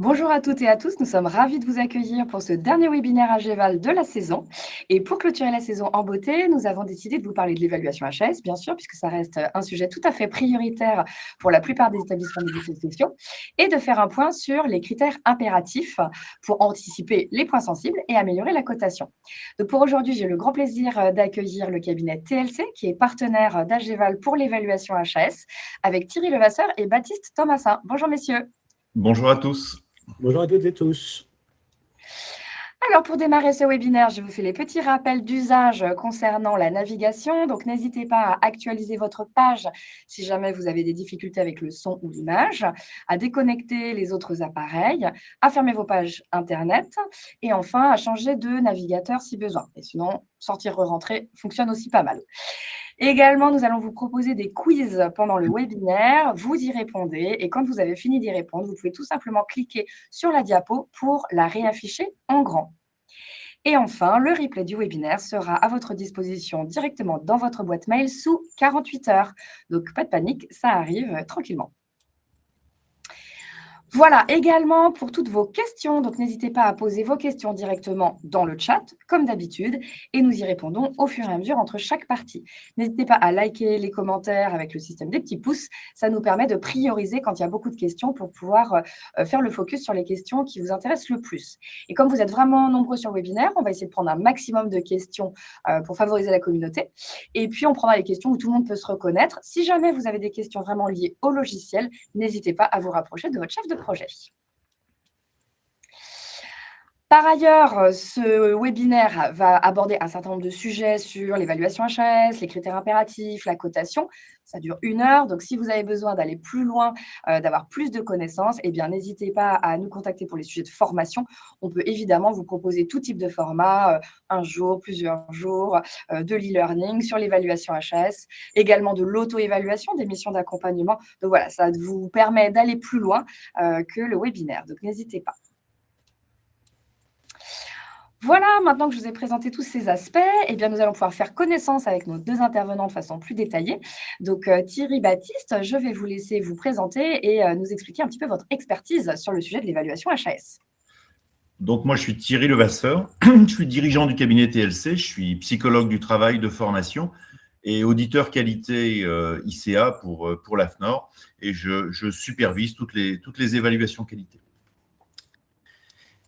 Bonjour à toutes et à tous, nous sommes ravis de vous accueillir pour ce dernier webinaire AGEVAL de la saison. Et pour clôturer la saison en beauté, nous avons décidé de vous parler de l'évaluation HS, bien sûr, puisque ça reste un sujet tout à fait prioritaire pour la plupart des établissements médico-sociaux, et de faire un point sur les critères impératifs pour anticiper les points sensibles et améliorer la cotation. Donc pour aujourd'hui, j'ai le grand plaisir d'accueillir le cabinet TLC, qui est partenaire d'AGEVAL pour l'évaluation HS, avec Thierry Levasseur et Baptiste Thomasin. Bonjour messieurs. Bonjour à tous. Bonjour à toutes et tous. Alors, pour démarrer ce webinaire, je vous fais les petits rappels d'usage concernant la navigation. Donc, n'hésitez pas à actualiser votre page si jamais vous avez des difficultés avec le son ou l'image, à déconnecter les autres appareils, à fermer vos pages Internet et enfin à changer de navigateur si besoin. Et sinon, sortir, re-rentrer fonctionne aussi pas mal. Également, nous allons vous proposer des quiz pendant le webinaire. Vous y répondez et quand vous avez fini d'y répondre, vous pouvez tout simplement cliquer sur la diapo pour la réafficher en grand. Et enfin, le replay du webinaire sera à votre disposition directement dans votre boîte mail sous 48 heures. Donc, pas de panique, ça arrive tranquillement. Voilà, également pour toutes vos questions, donc n'hésitez pas à poser vos questions directement dans le chat, comme d'habitude, et nous y répondons au fur et à mesure entre chaque partie. N'hésitez pas à liker les commentaires avec le système des petits pouces, ça nous permet de prioriser quand il y a beaucoup de questions pour pouvoir faire le focus sur les questions qui vous intéressent le plus. Et comme vous êtes vraiment nombreux sur le webinaire, on va essayer de prendre un maximum de questions pour favoriser la communauté, et puis on prendra les questions où tout le monde peut se reconnaître. Si jamais vous avez des questions vraiment liées au logiciel, n'hésitez pas à vous rapprocher de votre chef de projet. Par ailleurs, ce webinaire va aborder un certain nombre de sujets sur l'évaluation HS, les critères impératifs, la cotation. Ça dure 1 heure, donc si vous avez besoin d'aller plus loin, d'avoir plus de connaissances, eh bien, n'hésitez pas à nous contacter pour les sujets de formation. On peut évidemment vous proposer tout type de format, un jour, plusieurs jours, de l'e-learning sur l'évaluation HS, également de l'auto-évaluation, des missions d'accompagnement. Donc voilà, ça vous permet d'aller plus loin que le webinaire, donc n'hésitez pas. Voilà, maintenant que je vous ai présenté tous ces aspects, eh bien, nous allons pouvoir faire connaissance avec nos deux intervenants de façon plus détaillée. Donc, Thierry, Baptiste, je vais vous laisser vous présenter et nous expliquer un petit peu votre expertise sur le sujet de l'évaluation HAS. Donc, moi, je suis Thierry Levasseur. Je suis dirigeant du cabinet TLC. Je suis psychologue du travail de formation et auditeur qualité ICA pour l'AFNOR. Et je supervise toutes les évaluations qualité.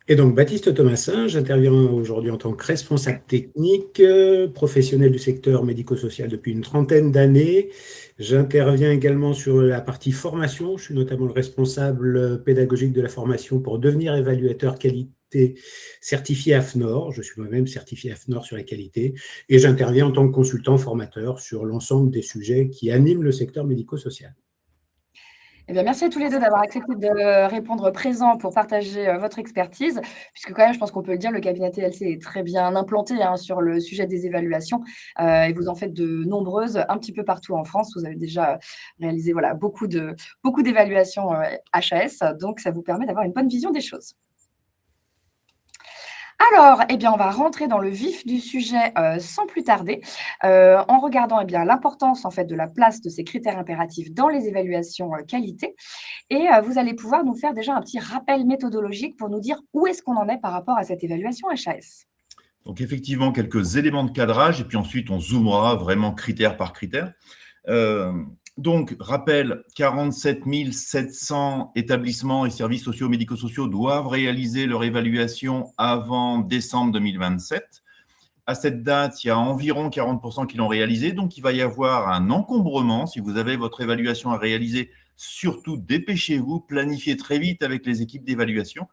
Et donc, Baptiste Thomasin, j'interviens aujourd'hui en tant que responsable technique, professionnel du secteur médico-social depuis une trentaine d'années. J'interviens également sur la partie formation. Je suis notamment le responsable pédagogique de la formation pour devenir évaluateur qualité certifié AFNOR. Je suis moi-même certifié AFNOR sur la qualité. Et j'interviens en tant que consultant formateur sur l'ensemble des sujets qui animent le secteur médico-social. Eh bien, merci à tous les deux d'avoir accepté de répondre présent pour partager votre expertise, puisque quand même, je pense qu'on peut le dire, le cabinet TLC est très bien implanté sur le sujet des évaluations et vous en faites de nombreuses un petit peu partout en France. Vous avez déjà réalisé voilà, beaucoup d'évaluations HAS, donc ça vous permet d'avoir une bonne vision des choses. Alors, eh bien, on va rentrer dans le vif du sujet sans plus tarder, en regardant l'importance en fait, de la place de ces critères impératifs dans les évaluations qualité. Et vous allez pouvoir nous faire déjà un petit rappel méthodologique pour nous dire où est-ce qu'on en est par rapport à cette évaluation HAS. Donc, effectivement, quelques éléments de cadrage et puis ensuite, on zoomera vraiment critère par critère. Donc, rappel, 47 700 établissements et services sociaux médico-sociaux doivent réaliser leur évaluation avant décembre 2027. À cette date, il y a environ 40% qui l'ont réalisé, donc il va y avoir un encombrement. Si vous avez votre évaluation à réaliser, surtout dépêchez-vous, planifiez très vite avec les équipes d'évaluation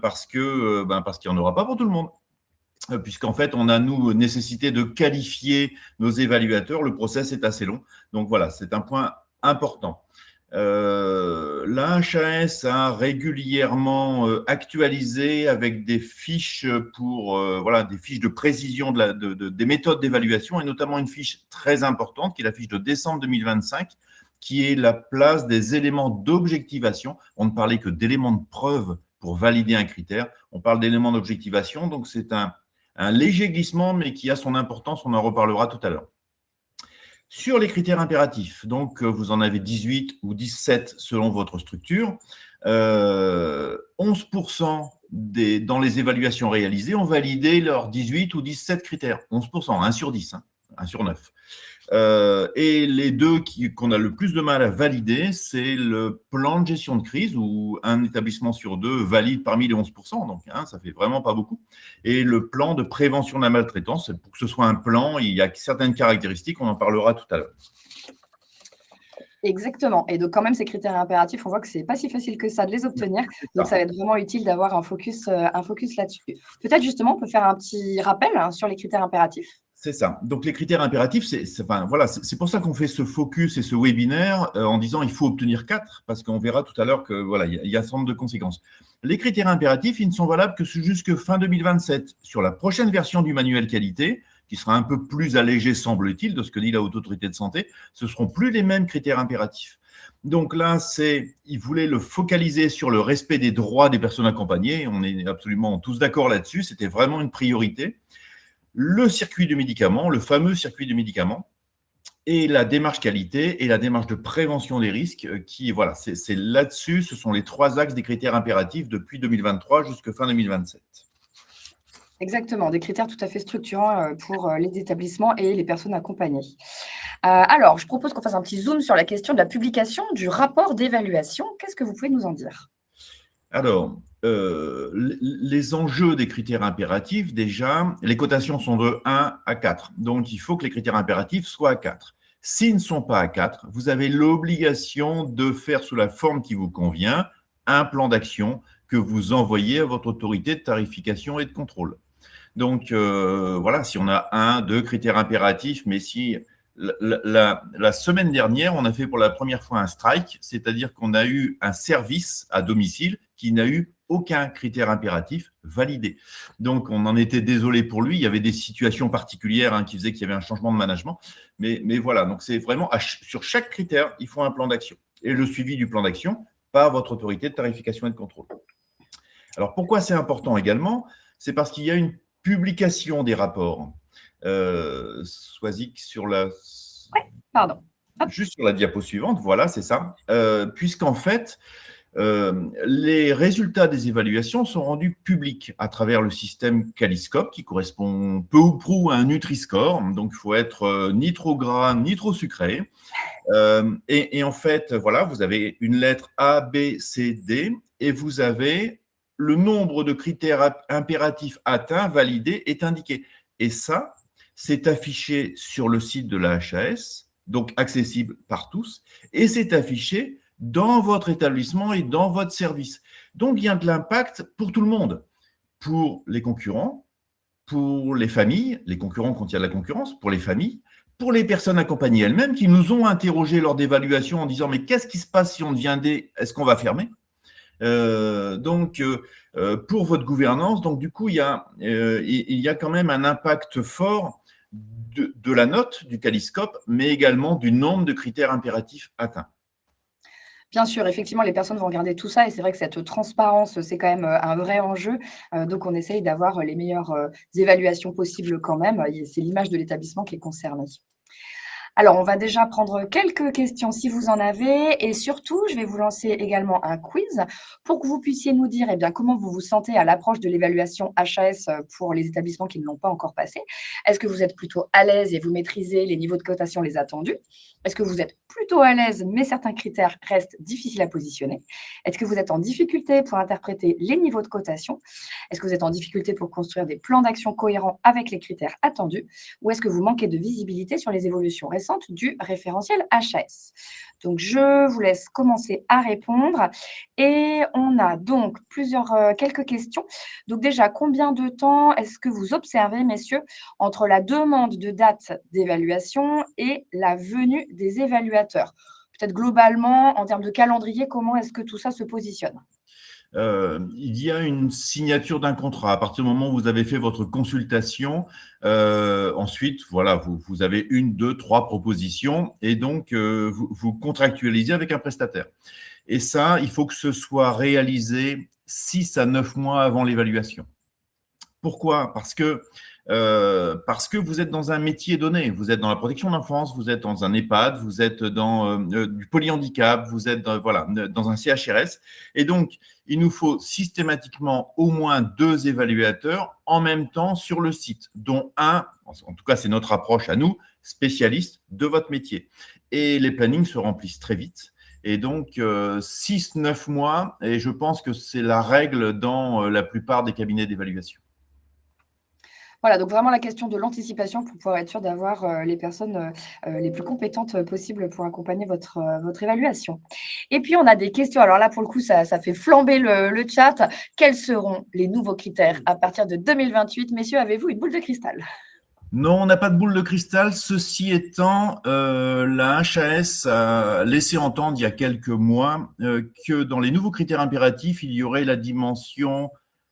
parce qu'il n'y en aura pas pour tout le monde. Puisqu'en fait, on a, nous, nécessité de qualifier nos évaluateurs. Le process est assez long. Donc voilà, c'est un point important. La HAS a régulièrement actualisé avec des fiches des fiches de précision des méthodes d'évaluation et notamment une fiche très importante qui est la fiche de décembre 2025 qui est la place des éléments d'objectivation. On ne parlait que d'éléments de preuve pour valider un critère. On parle d'éléments d'objectivation, donc c'est un léger glissement, mais qui a son importance, on en reparlera tout à l'heure. Sur les critères impératifs, donc vous en avez 18 ou 17 selon votre structure, 11% dans les évaluations réalisées ont validé leurs 18 ou 17 critères. 11%, 1 sur 10, hein, 1 sur 9. Et les deux qu'on a le plus de mal à valider, c'est le plan de gestion de crise, où un établissement sur deux valide parmi les 11%, donc ça fait vraiment pas beaucoup, et le plan de prévention de la maltraitance. Pour que ce soit un plan, il y a certaines caractéristiques, on en parlera tout à l'heure. Exactement. Et donc, quand même, ces critères impératifs, on voit que c'est pas si facile que ça de les obtenir. Donc, ça va être vraiment utile d'avoir un focus là-dessus. Peut-être, justement, on peut faire un petit rappel sur les critères impératifs. C'est ça. Donc, les critères impératifs, c'est pour ça qu'on fait ce focus et ce webinaire en disant il faut obtenir 4, parce qu'on verra tout à l'heure que voilà, il y a un certain nombre de conséquences. Les critères impératifs, ils ne sont valables que jusque fin 2027. Sur la prochaine version du manuel qualité, qui sera un peu plus allégé, semble-t-il, de ce que dit la Haute Autorité de Santé, ce ne seront plus les mêmes critères impératifs. Donc là, ils voulaient le focaliser sur le respect des droits des personnes accompagnées. On est absolument tous d'accord là-dessus. C'était vraiment une priorité. Le circuit du médicament, le fameux circuit du médicament, et la démarche qualité et la démarche de prévention des risques, voilà, c'est là-dessus, ce sont les 3 axes des critères impératifs depuis 2023 jusqu'à fin 2027. Exactement, des critères tout à fait structurants pour les établissements et les personnes accompagnées. Alors, je propose qu'on fasse un petit zoom sur la question de la publication du rapport d'évaluation. Qu'est-ce que vous pouvez nous en dire ? Alors, les enjeux des critères impératifs, déjà, les cotations sont de 1 à 4. Donc, il faut que les critères impératifs soient à 4. S'ils ne sont pas à 4, vous avez l'obligation de faire sous la forme qui vous convient un plan d'action que vous envoyez à votre autorité de tarification et de contrôle. Donc, voilà, si on a 1, 2 critères impératifs, mais si la semaine dernière, on a fait pour la première fois un strike, c'est-à-dire qu'on a eu un service à domicile qui n'a eu aucun critère impératif validé. Donc, on en était désolé pour lui. Il y avait des situations particulières qui faisaient qu'il y avait un changement de management. Mais voilà, donc c'est vraiment sur chaque critère, il faut un plan d'action. Et le suivi du plan d'action par votre autorité de tarification et de contrôle. Alors, pourquoi c'est important également ? C'est parce qu'il y a une publication des rapports. Soisic sur la… Oui, pardon. Hop. Juste sur la diapo suivante, voilà, c'est ça. Puisqu'en fait, les résultats des évaluations sont rendus publics à travers le système Caliscope, qui correspond peu ou prou à un Nutri-Score. Donc, il faut être ni trop gras, ni trop sucré. Et en fait, voilà, vous avez une lettre A, B, C, D, et vous avez le nombre de critères impératifs atteints, validés, est indiqué. Et ça, c'est affiché sur le site de la HAS, donc accessible par tous, et c'est affiché dans votre établissement et dans votre service. Donc, il y a de l'impact pour tout le monde, pour les concurrents, pour les familles, les concurrents quand il y a de la concurrence, pour les familles, pour les personnes accompagnées elles-mêmes qui nous ont interrogés lors d'évaluation en disant « mais qu'est-ce qui se passe si on devient D ? Est-ce qu'on va fermer ?» pour votre gouvernance, donc du coup, il y a quand même un impact fort de la note du Caliscope, mais également du nombre de critères impératifs atteints. Bien sûr, effectivement, les personnes vont regarder tout ça et c'est vrai que cette transparence, c'est quand même un vrai enjeu. Donc, on essaye d'avoir les meilleures évaluations possibles quand même. C'est l'image de l'établissement qui est concernée. Alors, on va déjà prendre quelques questions si vous en avez et surtout, je vais vous lancer également un quiz pour que vous puissiez nous dire comment vous vous sentez à l'approche de l'évaluation HAS pour les établissements qui ne l'ont pas encore passé. Est-ce que vous êtes plutôt à l'aise et vous maîtrisez les niveaux de cotation les attendus ? Est-ce que vous êtes plutôt à l'aise mais certains critères restent difficiles à positionner ? Est-ce que vous êtes en difficulté pour interpréter les niveaux de cotation ? Est-ce que vous êtes en difficulté pour construire des plans d'action cohérents avec les critères attendus ? Ou est-ce que vous manquez de visibilité sur les évolutions récentes du référentiel HAS. Donc, je vous laisse commencer à répondre. Et on a donc quelques questions. Donc déjà, combien de temps est-ce que vous observez, messieurs, entre la demande de date d'évaluation et la venue des évaluateurs ? Peut-être globalement, en termes de calendrier, comment est-ce que tout ça se positionne ? Il y a une signature d'un contrat. À partir du moment où vous avez fait votre consultation, ensuite, voilà, vous avez 1, 2, 3 propositions et donc vous contractualisez avec un prestataire. Et ça, il faut que ce soit réalisé 6 à 9 mois avant l'évaluation. Pourquoi ? Parce que parce que vous êtes dans un métier donné. Vous êtes dans la protection de l'enfance, vous êtes dans un EHPAD, vous êtes dans du polyhandicap, vous êtes dans un CHRS. Et donc, il nous faut systématiquement au moins 2 évaluateurs en même temps sur le site, dont un, en tout cas c'est notre approche à nous, spécialiste de votre métier. Et les plannings se remplissent très vite. Et donc, 6-9 mois, et je pense que c'est la règle dans la plupart des cabinets d'évaluation. Voilà, donc vraiment la question de l'anticipation pour pouvoir être sûr d'avoir les personnes les plus compétentes possibles pour accompagner votre évaluation. Et puis, on a des questions. Alors là, pour le coup, ça fait flamber le chat. Quels seront les nouveaux critères à partir de 2028? Messieurs, avez-vous une boule de cristal? Non, on n'a pas de boule de cristal. Ceci étant, la HAS a laissé entendre il y a quelques mois que dans les nouveaux critères impératifs, il y aurait la dimension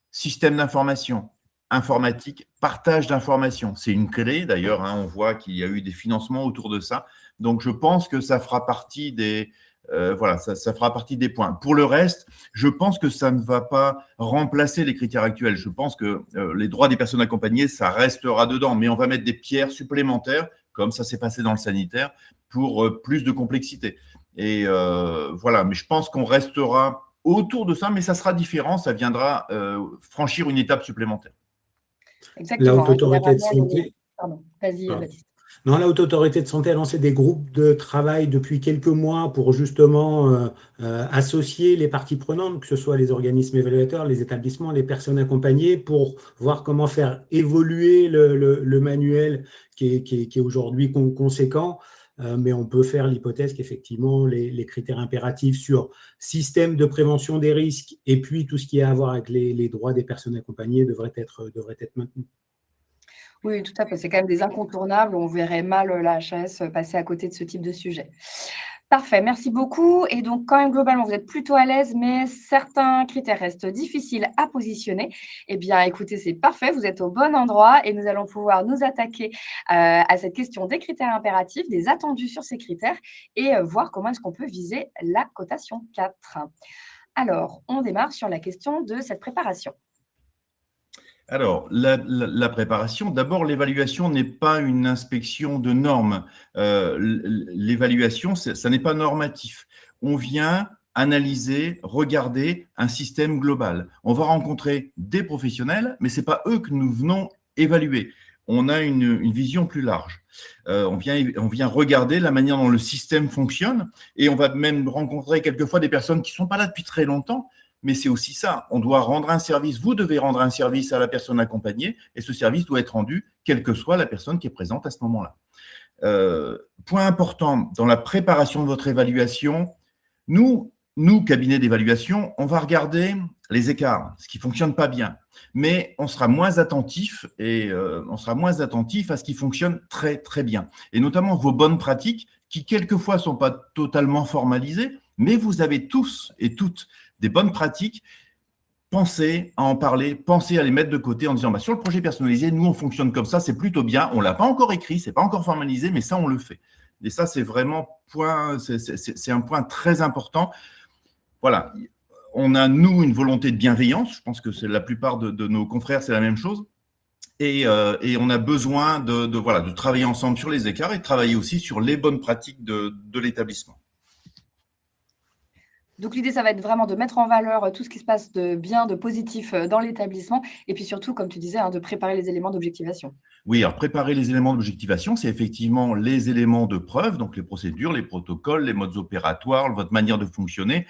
système d'information, informatique, partage d'informations. C'est une clé d'ailleurs, on voit qu'il y a eu des financements autour de ça. Donc, je pense que ça fera partie des… ça fera partie des points. Pour le reste, je pense que ça ne va pas remplacer les critères actuels. Je pense que les droits des personnes accompagnées, ça restera dedans, mais on va mettre des pierres supplémentaires, comme ça s'est passé dans le sanitaire, pour plus de complexité. Et voilà, mais je pense qu'on restera autour de ça, mais ça sera différent, ça viendra franchir une étape supplémentaire. La Exactement. Haute Autorité de Santé. Pardon, vas-y, Baptiste. Non, la Haute Autorité de Santé a lancé des groupes de travail depuis quelques mois pour justement associer les parties prenantes, que ce soit les organismes évaluateurs, les établissements, les personnes accompagnées, pour voir comment faire évoluer le manuel qui est aujourd'hui conséquent. Mais on peut faire l'hypothèse qu'effectivement, les critères impératifs sur système de prévention des risques et puis tout ce qui a à voir avec les droits des personnes accompagnées devraient être maintenus. Oui, tout à fait. C'est quand même des incontournables. On verrait mal la HAS passer à côté de ce type de sujet. Parfait, merci beaucoup. Et donc, quand même, globalement, vous êtes plutôt à l'aise, mais certains critères restent difficiles à positionner. Eh bien, écoutez, c'est parfait, vous êtes au bon endroit et nous allons pouvoir nous attaquer à cette question des critères impératifs, des attendus sur ces critères et voir comment est-ce qu'on peut viser la cotation 4. Alors, on démarre sur la question de cette préparation. Alors, la préparation, d'abord, l'évaluation n'est pas une inspection de normes. L'évaluation, ça n'est pas normatif. On vient analyser, regarder un système global. On va rencontrer des professionnels, mais ce n'est pas eux que nous venons évaluer. On a une vision plus large. On vient regarder la manière dont le système fonctionne et on va même rencontrer quelquefois des personnes qui ne sont pas là depuis très longtemps. Mais c'est aussi ça, on doit rendre un service, vous devez rendre un service à la personne accompagnée et ce service doit être rendu quelle que soit la personne qui est présente à ce moment-là. Point important, dans la préparation de votre évaluation, nous, cabinet d'évaluation, on va regarder les écarts, ce qui ne fonctionne pas bien, mais on sera moins attentif à ce qui fonctionne très, très bien. Et notamment vos bonnes pratiques qui, quelquefois, ne sont pas totalement formalisées, mais vous avez tous et toutes des bonnes pratiques, pensez à en parler, pensez à les mettre de côté en disant sur le projet personnalisé, nous on fonctionne comme ça, c'est plutôt bien, on ne l'a pas encore écrit, ce n'est pas encore formalisé, mais ça on le fait. Et ça c'est vraiment c'est un point très important. Voilà, on a nous une volonté de bienveillance, je pense que c'est la plupart de nos confrères, c'est la même chose. Et on a besoin de travailler ensemble sur les écarts et de travailler aussi sur les bonnes pratiques de l'établissement. Donc, l'idée, ça va être vraiment de mettre en valeur tout ce qui se passe de bien, de positif dans l'établissement et puis surtout, comme tu disais, de préparer les éléments d'objectivation. Oui, alors préparer les éléments d'objectivation, c'est effectivement les éléments de preuve, donc les procédures, les protocoles, les modes opératoires, votre manière de fonctionner.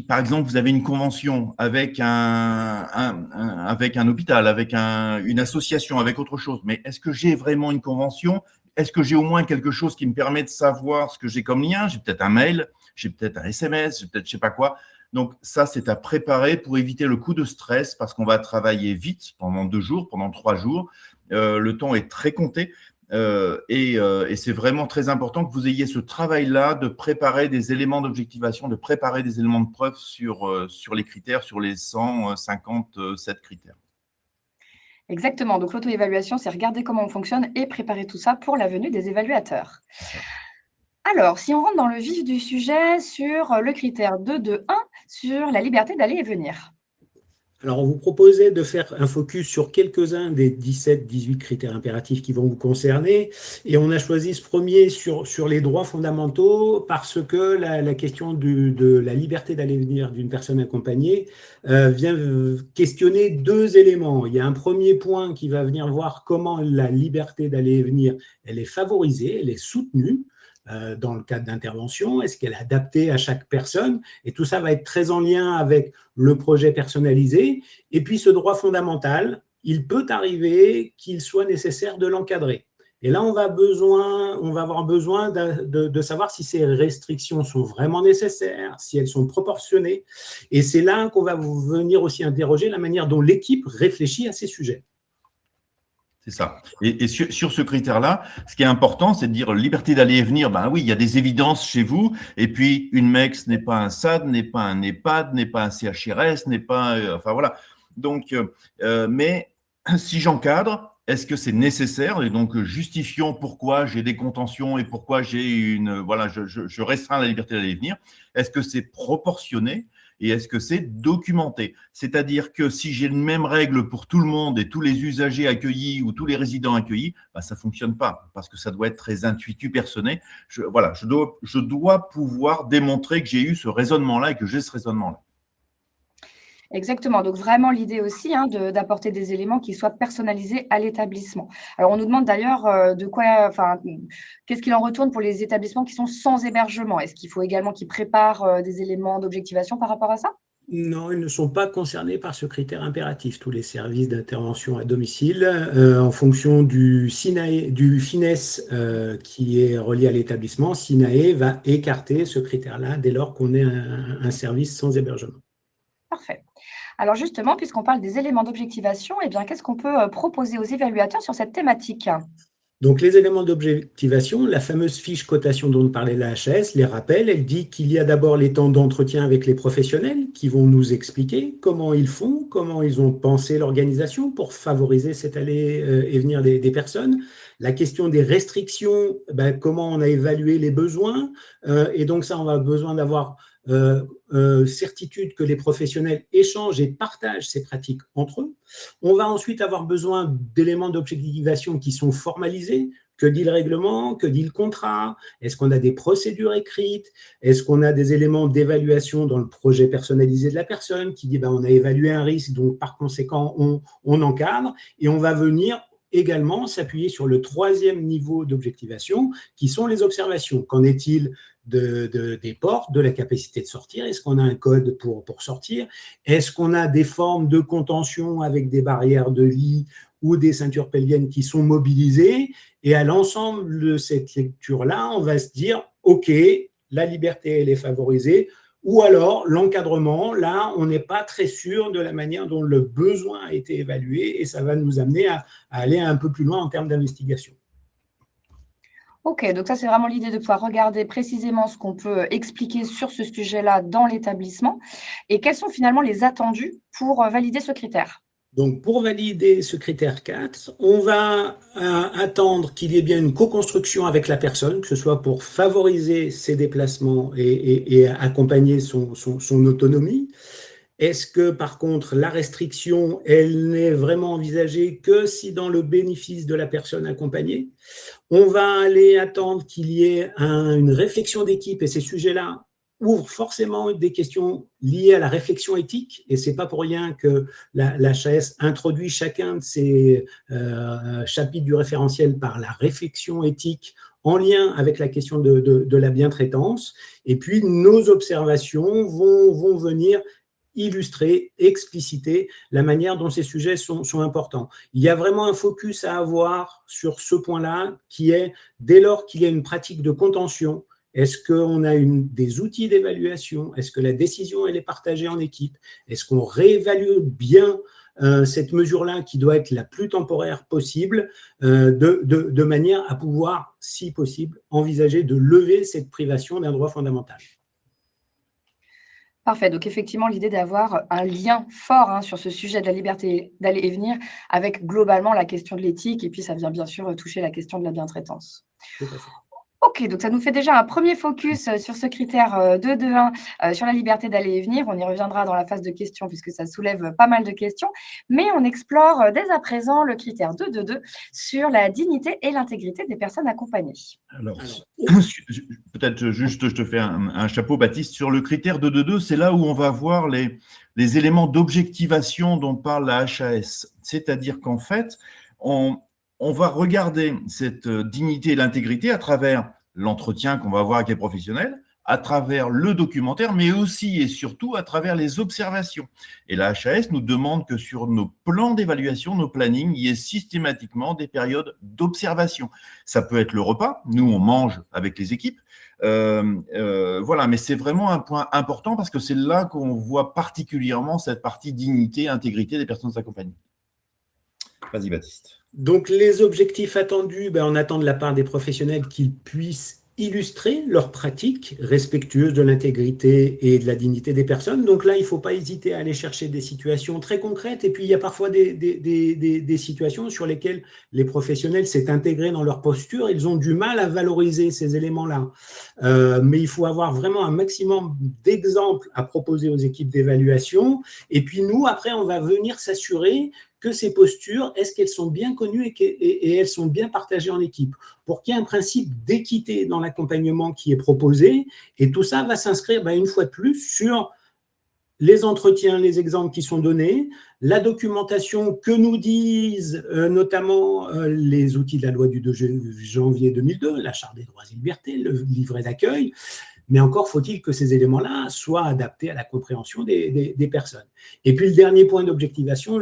Par exemple, vous avez une convention avec avec un hôpital, avec une association, avec autre chose, mais est-ce que j'ai vraiment une convention ? Est-ce que j'ai au moins quelque chose qui me permet de savoir ce que j'ai comme lien ? J'ai peut-être un mail, j'ai peut-être un SMS, j'ai peut-être je ne sais pas quoi. Donc ça, c'est à préparer pour éviter le coup de stress parce qu'on va travailler vite pendant 2 jours, pendant 3 jours. Le temps est très compté et c'est vraiment très important que vous ayez ce travail-là de préparer des éléments d'objectivation, de préparer des éléments de preuve sur les critères, sur les 157 critères. Exactement. Donc, l'auto-évaluation, c'est regarder comment on fonctionne et préparer tout ça pour la venue des évaluateurs. Alors, si on rentre dans le vif du sujet sur le critère 2.2.1 sur la liberté d'aller et venir. Alors, on vous proposait de faire un focus sur quelques-uns des 17-18 critères impératifs qui vont vous concerner. Et on a choisi ce premier sur les droits fondamentaux parce que la question de la liberté d'aller et venir d'une personne accompagnée vient questionner deux éléments. Il y a un premier point qui va venir voir comment la liberté d'aller et venir, elle est favorisée, elle est soutenue dans le cadre d'intervention. Est-ce qu'elle est adaptée à chaque personne? Et tout ça va être très en lien avec le projet personnalisé. Et puis, ce droit fondamental, il peut arriver qu'il soit nécessaire de l'encadrer. Et là, on va avoir besoin de savoir si ces restrictions sont vraiment nécessaires, si elles sont proportionnées. Et c'est là qu'on va venir aussi interroger la manière dont l'équipe réfléchit à ces sujets. C'est ça. Et sur ce critère-là, ce qui est important, c'est de dire liberté d'aller et venir. Ben oui, il y a des évidences chez vous. Et puis, une MEX n'est pas un SAD, n'est pas un EHPAD, n'est pas un CHRS, n'est pas… enfin, voilà. Donc, mais si j'encadre, est-ce que c'est nécessaire? Et donc, justifions pourquoi j'ai des contentions et pourquoi j'ai une… Voilà, je restreins la liberté d'aller et venir. Est-ce que c'est proportionné? Et est-ce que c'est documenté? C'est-à-dire que si j'ai une même règle pour tout le monde et tous les usagers accueillis ou tous les résidents accueillis, bah, ça ne fonctionne pas parce que ça doit être très intuitif, personné. Je dois pouvoir démontrer que j'ai eu ce raisonnement-là et que j'ai ce raisonnement-là. Exactement. Donc, vraiment, l'idée aussi d'apporter des éléments qui soient personnalisés à l'établissement. Alors, on nous demande d'ailleurs qu'est-ce qu'il en retourne pour les établissements qui sont sans hébergement? Est-ce qu'il faut également qu'ils préparent des éléments d'objectivation par rapport à ça? Non, ils ne sont pas concernés par ce critère impératif. Tous les services d'intervention à domicile, en fonction du FINES qui est relié à l'établissement, SINAE va écarter ce critère-là dès lors qu'on est un service sans hébergement. Parfait. Alors justement, puisqu'on parle des éléments d'objectivation, eh bien, qu'est-ce qu'on peut proposer aux évaluateurs sur cette thématique? Donc, les éléments d'objectivation, la fameuse fiche cotation dont parlait la HAS, les rappelle, elle dit qu'il y a d'abord les temps d'entretien avec les professionnels qui vont nous expliquer comment ils font, comment ils ont pensé l'organisation pour favoriser cet aller et venir des personnes. La question des restrictions, comment on a évalué les besoins. Et donc ça, on a besoin d'avoir certitude que les professionnels échangent et partagent ces pratiques entre eux. On va ensuite avoir besoin d'éléments d'objectivation qui sont formalisés. Que dit le règlement? Que dit le contrat? Est-ce qu'on a des procédures écrites? Est-ce qu'on a des éléments d'évaluation dans le projet personnalisé de la personne qui dit on a évalué un risque, donc par conséquent, on encadre et on va venir également s'appuyer sur le troisième niveau d'objectivation qui sont les observations. Qu'en est-il des portes, de la capacité de sortir? Est-ce qu'on a un code pour sortir? Est-ce qu'on a des formes de contention avec des barrières de lit ou des ceintures pelviennes qui sont mobilisées? Et à l'ensemble de cette lecture-là, on va se dire, OK, la liberté, elle est favorisée, ou alors l'encadrement, là, on n'est pas très sûr de la manière dont le besoin a été évalué et ça va nous amener à aller un peu plus loin en termes d'investigation. Ok, donc ça, c'est vraiment l'idée de pouvoir regarder précisément ce qu'on peut expliquer sur ce sujet-là dans l'établissement et quels sont finalement les attendus pour valider ce critère. Donc, pour valider ce critère 4, on va attendre qu'il y ait bien une co-construction avec la personne, que ce soit pour favoriser ses déplacements et accompagner son autonomie. Est-ce que, par contre, la restriction, elle n'est vraiment envisagée que si dans le bénéfice de la personne accompagnée? On va aller attendre qu'il y ait une réflexion d'équipe et ces sujets-là ouvrent forcément des questions liées à la réflexion éthique et c'est pas pour rien que la HAS introduit chacun de ces chapitres du référentiel par la réflexion éthique en lien avec la question de la bientraitance. Et puis, nos observations vont venir illustrer, expliciter la manière dont ces sujets sont importants. Il y a vraiment un focus à avoir sur ce point-là qui est, dès lors qu'il y a une pratique de contention, est-ce qu'on a des outils d'évaluation? Est-ce que la décision elle est partagée en équipe? Est-ce qu'on réévalue bien cette mesure-là qui doit être la plus temporaire possible de manière à pouvoir, si possible, envisager de lever cette privation d'un droit fondamental? Parfait. Donc, effectivement, l'idée d'avoir un lien fort sur ce sujet de la liberté d'aller et venir avec globalement la question de l'éthique et puis ça vient bien sûr toucher la question de la bientraitance. Tout à fait. Ok, donc ça nous fait déjà un premier focus sur ce critère 2-2-1 sur la liberté d'aller et venir. On y reviendra dans la phase de questions puisque ça soulève pas mal de questions. Mais on explore dès à présent le critère 2-2-2 sur la dignité et l'intégrité des personnes accompagnées. Alors, Alors, peut-être juste, je te fais un chapeau, Baptiste. Sur le critère 2-2-2, c'est là où on va voir les éléments d'objectivation dont parle la HAS. C'est-à-dire qu'en fait, on va regarder cette dignité et l'intégrité à travers l'entretien qu'on va avoir avec les professionnels, à travers le documentaire, mais aussi et surtout à travers les observations. Et la HAS nous demande que sur nos plans d'évaluation, nos plannings, il y ait systématiquement des périodes d'observation. Ça peut être le repas, nous on mange avec les équipes, voilà, mais c'est vraiment un point important parce que c'est là qu'on voit particulièrement cette partie dignité, intégrité des personnes accompagnées. Vas-y, Baptiste. donc, les objectifs attendus, on attend de la part des professionnels qu'ils puissent illustrer leurs pratiques respectueuses de l'intégrité et de la dignité des personnes. Donc là, il ne faut pas hésiter à aller chercher des situations très concrètes. Et puis, il y a parfois des situations sur lesquelles les professionnels s'est intégrés dans leur posture. Ils ont du mal à valoriser ces éléments-là. Mais il faut avoir vraiment un maximum d'exemples à proposer aux équipes d'évaluation. Et puis, nous, après, on va venir s'assurer que ces postures, est-ce qu'elles sont bien connues et elles sont bien partagées en équipe pour qu'il y ait un principe d'équité dans l'accompagnement qui est proposé. Et tout ça va s'inscrire une fois de plus sur les entretiens, les exemples qui sont donnés, la documentation que nous disent notamment les outils de la loi du 2 janvier 2002, la Charte des droits et libertés, le livret d'accueil. Mais encore faut-il que ces éléments-là soient adaptés à la compréhension des personnes. Et puis, le dernier point d'objectivation,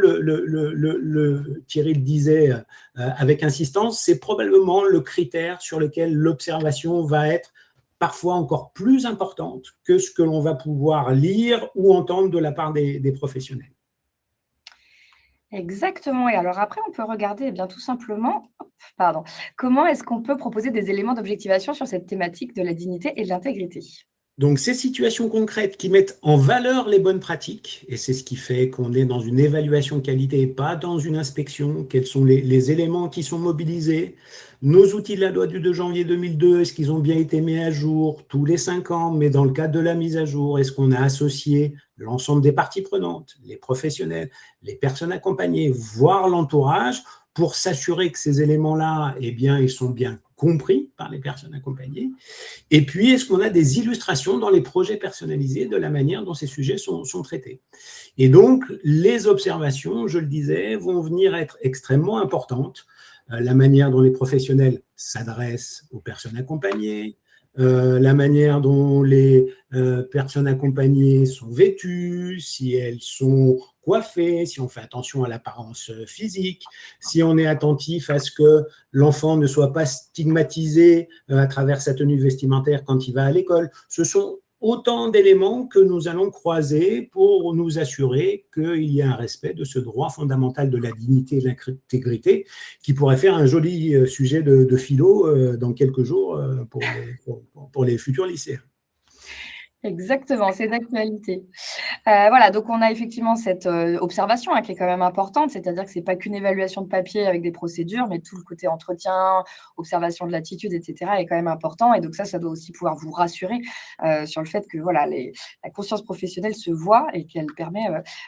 Thierry le disait avec insistance, c'est probablement le critère sur lequel l'observation va être parfois encore plus importante que ce que l'on va pouvoir lire ou entendre de la part des professionnels. Exactement. Et alors après, on peut regarder tout simplement, comment est-ce qu'on peut proposer des éléments d'objectivation sur cette thématique de la dignité et de l'intégrité. Donc, ces situations concrètes qui mettent en valeur les bonnes pratiques, et c'est ce qui fait qu'on est dans une évaluation de qualité et pas dans une inspection, quels sont les éléments qui sont mobilisés, nos outils de la loi du 2 janvier 2002, est-ce qu'ils ont bien été mis à jour tous les 5 ans, mais dans le cadre de la mise à jour, est-ce qu'on a associé l'ensemble des parties prenantes, les professionnels, les personnes accompagnées, voire l'entourage, pour s'assurer que ces éléments-là, ils sont bien compris par les personnes accompagnées. Et puis, est-ce qu'on a des illustrations dans les projets personnalisés de la manière dont ces sujets sont traités? Et donc, les observations, je le disais, vont venir être extrêmement importantes. La manière dont les professionnels s'adressent aux personnes accompagnées, la manière dont les personnes accompagnées sont vêtues, si elles sont coiffées, si on fait attention à l'apparence physique, si on est attentif à ce que l'enfant ne soit pas stigmatisé à travers sa tenue vestimentaire quand il va à l'école. Ce sont autant d'éléments que nous allons croiser pour nous assurer qu'il y a un respect de ce droit fondamental de la dignité et de l'intégrité qui pourrait faire un joli sujet de philo dans quelques jours pour les futurs lycéens. Exactement, c'est d'actualité. Voilà, donc on a effectivement cette observation qui est quand même importante, c'est-à-dire que ce n'est pas qu'une évaluation de papier avec des procédures, mais tout le côté entretien, observation de l'attitude, etc. est quand même important. Et donc ça doit aussi pouvoir vous rassurer sur le fait que voilà, la conscience professionnelle se voit et qu'elle permet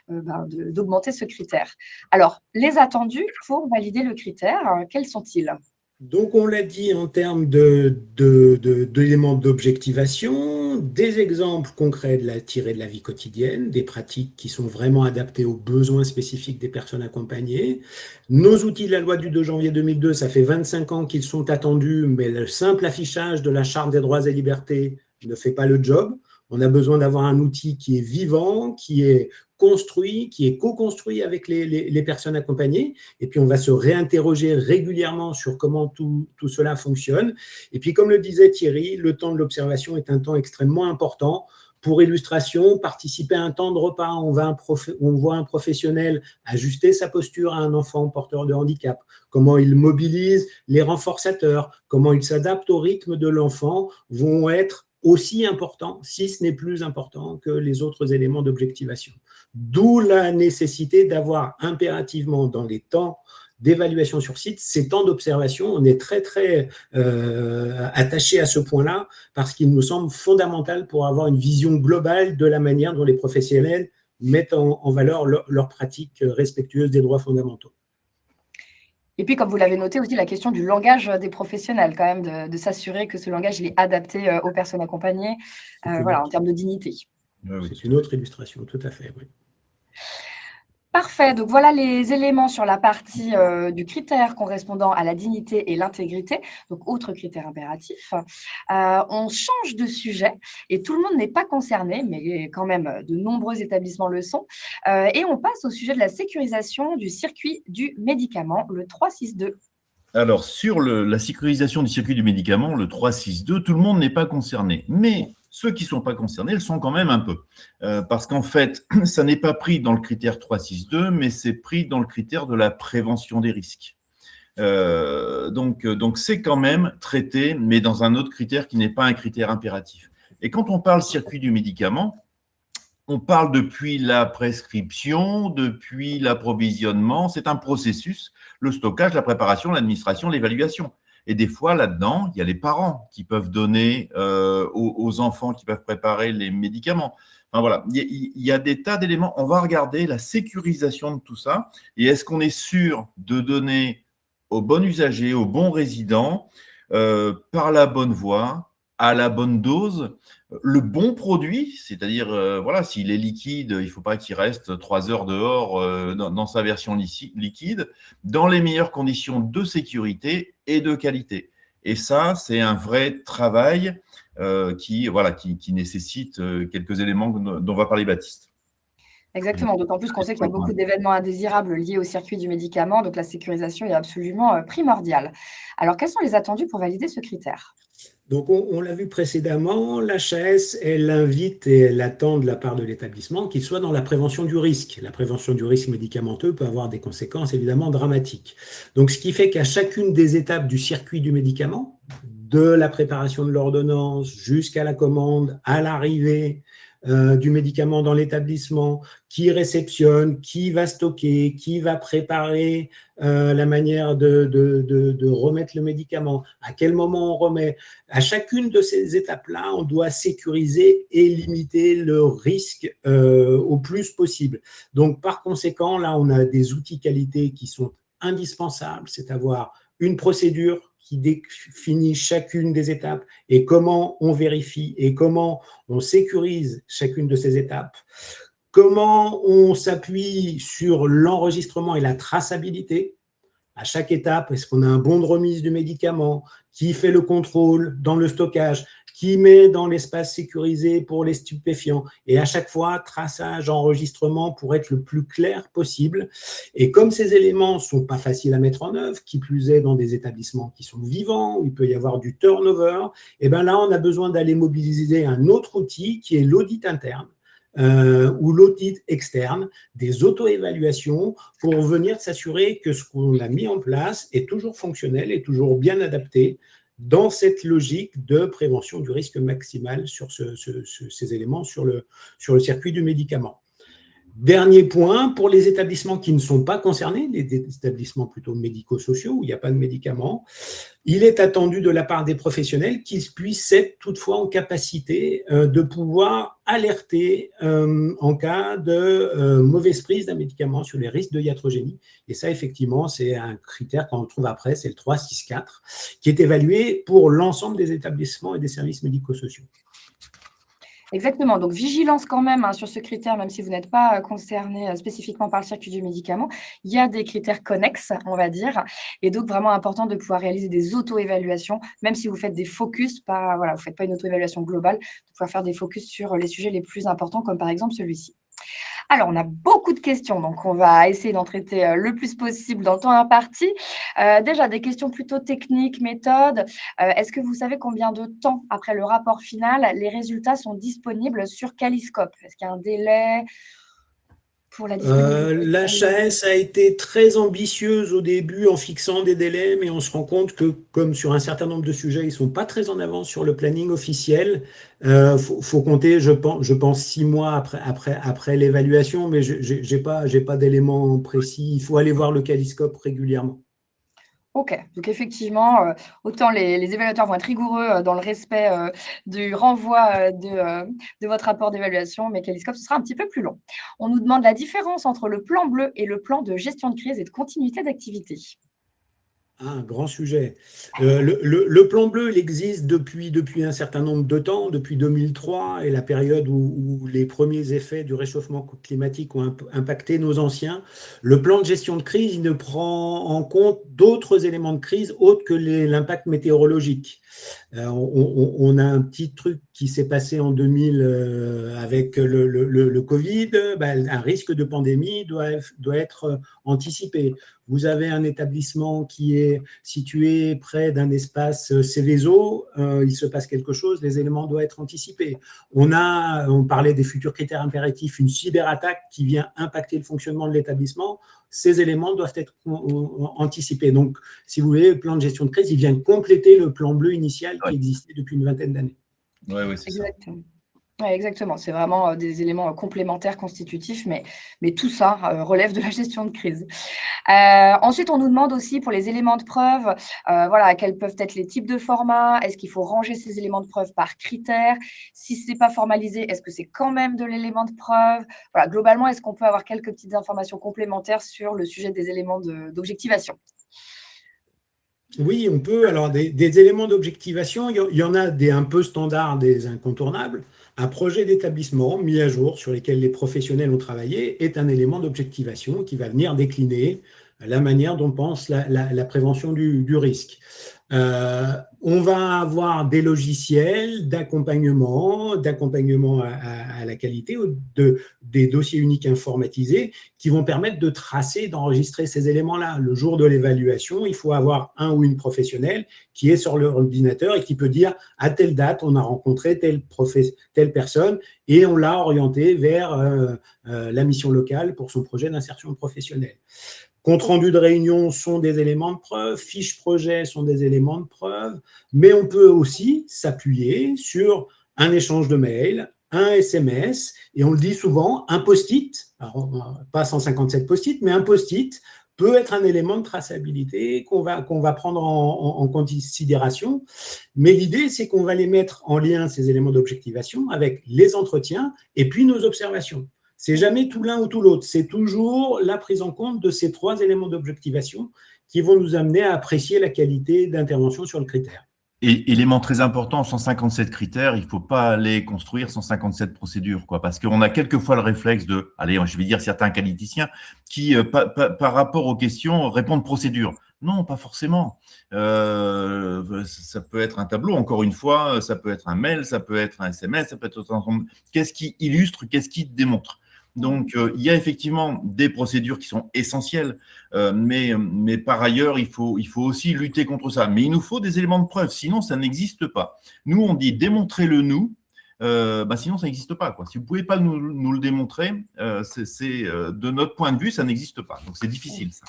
d'augmenter ce critère. Alors, les attendus pour valider le critère, quels sont-ils ? Donc, on l'a dit en termes d'éléments d'objectivation, des exemples concrets tirés de la vie quotidienne, des pratiques qui sont vraiment adaptées aux besoins spécifiques des personnes accompagnées. Nos outils de la loi du 2 janvier 2002, ça fait 25 ans qu'ils sont attendus, mais le simple affichage de la Charte des droits et libertés ne fait pas le job. On a besoin d'avoir un outil qui est vivant, qui est construit, qui est co-construit avec les personnes accompagnées. Et puis, on va se réinterroger régulièrement sur comment tout cela fonctionne. Et puis, comme le disait Thierry, le temps de l'observation est un temps extrêmement important. Pour illustration, participer à un temps de repas, on voit un professionnel ajuster sa posture à un enfant porteur de handicap, comment il mobilise les renforçateurs, comment il s'adapte au rythme de l'enfant, vont être aussi important, si ce n'est plus important que les autres éléments d'objectivation. D'où la nécessité d'avoir impérativement dans les temps d'évaluation sur site, ces temps d'observation. On est très, très attaché à ce point-là parce qu'il nous semble fondamental pour avoir une vision globale de la manière dont les professionnels mettent en valeur leurs pratiques respectueuses des droits fondamentaux. Et puis, comme vous l'avez noté aussi, la question du langage des professionnels, quand même, de s'assurer que ce langage il est adapté aux personnes accompagnées, voilà, en termes de dignité. C'est une autre illustration, tout à fait, oui. Parfait, donc voilà les éléments sur la partie du critère correspondant à la dignité et l'intégrité, donc autre critère impératif. On change de sujet et tout le monde n'est pas concerné, mais quand même de nombreux établissements le sont. Et on passe au sujet de la sécurisation du circuit du médicament, le 362. Alors, sur la sécurisation du circuit du médicament, le 362, tout le monde n'est pas concerné. Mais ceux qui ne sont pas concernés le sont quand même un peu. Parce qu'en fait, ça n'est pas pris dans le critère 362, mais c'est pris dans le critère de la prévention des risques. Donc, c'est quand même traité, mais dans un autre critère qui n'est pas un critère impératif. Et quand on parle circuit du médicament, on parle depuis la prescription, depuis l'approvisionnement. C'est un processus, le stockage, la préparation, l'administration, l'évaluation. Et des fois, là-dedans, il y a les parents qui peuvent donner aux enfants qui peuvent préparer les médicaments. Enfin, voilà, il y a des tas d'éléments. On va regarder la sécurisation de tout ça. Et est-ce qu'on est sûr de donner au bon usager, au bon résident, par la bonne voie, à la bonne dose, le bon produit, c'est-à-dire, voilà, s'il est liquide, il ne faut pas qu'il reste 3 heures dehors dans sa version liquide, dans les meilleures conditions de sécurité et de qualité. Et ça, c'est un vrai travail qui nécessite quelques éléments dont va parler Baptiste. Exactement, d'autant plus qu'on sait qu'il y a beaucoup d'événements indésirables liés au circuit du médicament, donc la sécurisation est absolument primordiale. Alors, quels sont les attendus pour valider ce critère ? Donc, on l'a vu précédemment, l'HAS, elle invite et elle attend de la part de l'établissement qu'il soit dans la prévention du risque. La prévention du risque médicamenteux peut avoir des conséquences évidemment dramatiques. Donc, ce qui fait qu'à chacune des étapes du circuit du médicament, de la préparation de l'ordonnance jusqu'à la commande, à l'arrivée du médicament dans l'établissement, qui réceptionne, qui va stocker, qui va préparer la manière de remettre le médicament, à quel moment on remet. À chacune de ces étapes-là, on doit sécuriser et limiter le risque au plus possible. Donc, par conséquent, là, on a des outils qualité qui sont indispensables, c'est avoir une procédure qui définit chacune des étapes et comment on vérifie et comment on sécurise chacune de ces étapes, comment on s'appuie sur l'enregistrement et la traçabilité. À chaque étape, est-ce qu'on a un bon de remise du médicament, qui fait le contrôle dans le stockage, qui met dans l'espace sécurisé pour les stupéfiants. Et à chaque fois, traçage, enregistrement pour être le plus clair possible. Et comme ces éléments ne sont pas faciles à mettre en œuvre, qui plus est dans des établissements qui sont vivants, où il peut y avoir du turnover, et bien là, on a besoin d'aller mobiliser un autre outil qui est l'audit interne. Ou l'audit externe, des auto-évaluations pour venir s'assurer que ce qu'on a mis en place est toujours fonctionnel et toujours bien adapté dans cette logique de prévention du risque maximal sur ces éléments sur le circuit du médicament. Dernier point, pour les établissements qui ne sont pas concernés, les établissements plutôt médico-sociaux où il n'y a pas de médicaments, il est attendu de la part des professionnels qu'ils puissent être toutefois en capacité de pouvoir alerter en cas de mauvaise prise d'un médicament sur les risques de iatrogénie. Et ça, effectivement, c'est un critère qu'on retrouve après, c'est le 364, qui est évalué pour l'ensemble des établissements et des services médico-sociaux. Exactement, donc vigilance quand même sur ce critère, même si vous n'êtes pas concerné spécifiquement par le circuit du médicament. Il y a des critères connexes, on va dire, et donc vraiment important de pouvoir réaliser des auto-évaluations, même si vous faites des focus, vous ne faites pas une auto-évaluation globale, de pouvoir faire des focus sur les sujets les plus importants, comme par exemple celui-ci. Alors, on a beaucoup de questions, donc on va essayer d'en traiter le plus possible dans le temps imparti. Déjà, des questions plutôt techniques, méthodes. Est-ce que vous savez combien de temps après le rapport final, les résultats sont disponibles sur Caliscope? Est-ce qu'il y a un délai? pour la disponibilité? L'HAS a été très ambitieuse au début en fixant des délais, mais on se rend compte que, comme sur un certain nombre de sujets, ils ne sont pas très en avance sur le planning officiel. Faut compter, je pense 6 mois après l'évaluation, mais je n'ai pas d'éléments précis. Il faut aller voir le Caliscope régulièrement. Ok, donc effectivement, autant les évaluateurs vont être rigoureux dans le respect du renvoi de votre rapport d'évaluation, mais Caliscope, ce sera un petit peu plus long. On nous demande la différence entre le plan bleu et le plan de gestion de crise et de continuité d'activité. Un grand sujet. Le plan bleu, il existe depuis un certain nombre de temps, depuis 2003 et la période où les premiers effets du réchauffement climatique ont impacté nos anciens. Le plan de gestion de crise, il ne prend en compte d'autres éléments de crise autres que l'impact météorologique. On a un petit truc qui s'est passé en 2000 avec le Covid. Un risque de pandémie doit être anticipé. Vous avez un établissement qui est situé près d'un espace Céveso, il se passe quelque chose, les éléments doivent être anticipés. On parlait des futurs critères impératifs, une cyberattaque qui vient impacter le fonctionnement de l'établissement, ces éléments doivent être anticipés. Donc, si vous voulez, le plan de gestion de crise, il vient compléter le plan bleu initial qui existait depuis une vingtaine d'années. Oui, c'est ça. Exactement. Ouais, exactement, c'est vraiment des éléments complémentaires, constitutifs, mais tout ça relève de la gestion de crise. Ensuite, on nous demande aussi pour les éléments de preuve, voilà, quels peuvent être les types de formats, est-ce qu'il faut ranger ces éléments de preuve par critères? Si ce n'est pas formalisé, est-ce que c'est quand même de l'élément de preuve? Voilà, globalement, est-ce qu'on peut avoir quelques petites informations complémentaires sur le sujet des éléments d'objectivation? Oui, on peut. Alors, des éléments d'objectivation, il y en a des un peu standards, des incontournables. Un projet d'établissement mis à jour sur lesquels les professionnels ont travaillé est un élément d'objectivation qui va venir décliner la manière dont pense la prévention du risque. On va avoir des logiciels d'accompagnement à la qualité, des dossiers uniques informatisés qui vont permettre de tracer, d'enregistrer ces éléments-là. Le jour de l'évaluation, il faut avoir un ou une professionnelle qui est sur l'ordinateur et qui peut dire à telle date, on a rencontré telle personne et on l'a orienté vers la mission locale pour son projet d'insertion professionnelle. Compte rendu de réunion sont des éléments de preuve, fiches projet sont des éléments de preuve, mais on peut aussi s'appuyer sur un échange de mails, un SMS, et on le dit souvent, un post-it, alors, pas 157 post-it, mais un post-it peut être un élément de traçabilité qu'on va prendre en considération. Mais l'idée, c'est qu'on va les mettre en lien, ces éléments d'objectivation, avec les entretiens et puis nos observations. C'est jamais tout l'un ou tout l'autre, c'est toujours la prise en compte de ces 3 éléments d'objectivation qui vont nous amener à apprécier la qualité d'intervention sur le critère. Et élément très important, 157 critères, il ne faut pas aller construire 157 procédures, quoi, parce qu'on a quelquefois le réflexe de, allez, je vais dire certains qualiticiens, qui, par rapport aux questions, répondent procédure. Non, pas forcément. Ça peut être un tableau, encore une fois, ça peut être un mail, ça peut être un SMS, ça peut être qu'est-ce qui illustre, qu'est-ce qui démontre. Donc, il y a effectivement des procédures qui sont essentielles, mais par ailleurs, il faut aussi lutter contre ça. Mais il nous faut des éléments de preuve, sinon ça n'existe pas. Nous, on dit démontrez-le nous, sinon ça n'existe pas, quoi. Si vous ne pouvez pas nous le démontrer, de notre point de vue, ça n'existe pas. Donc, c'est difficile, ça.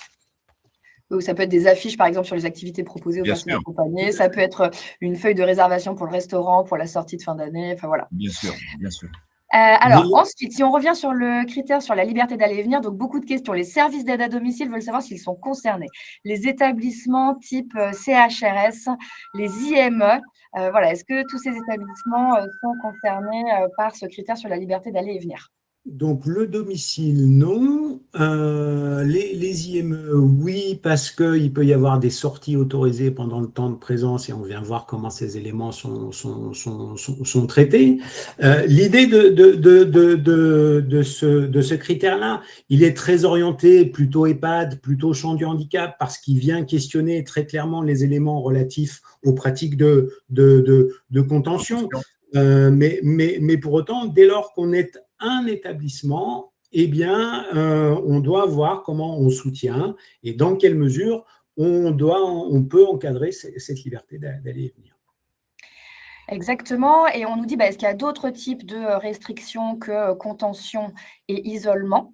Ça peut être des affiches, par exemple, sur les activités proposées aux personnes accompagnées. Ça peut être une feuille de réservation pour le restaurant, pour la sortie de fin d'année. Enfin, voilà. Bien sûr, bien sûr. Ensuite, si on revient sur le critère sur la liberté d'aller et venir, donc beaucoup de questions. Les services d'aide à domicile veulent savoir s'ils sont concernés. Les établissements type CHRS, les IME, voilà, est-ce que tous ces établissements sont concernés par ce critère sur la liberté d'aller et venir? Donc, le domicile, non. Les IME, oui, parce qu'il peut y avoir des sorties autorisées pendant le temps de présence et on vient voir comment ces éléments sont traités. L'idée de ce critère-là, il est très orienté plutôt EHPAD, plutôt champ du handicap, parce qu'il vient questionner très clairement les éléments relatifs aux pratiques de contention. Mais pour autant, dès lors qu'on est un établissement, eh bien, on doit voir comment on soutient et dans quelle mesure on peut encadrer cette liberté d'aller et venir. Exactement. Et on nous dit, est-ce qu'il y a d'autres types de restrictions que contention et isolement?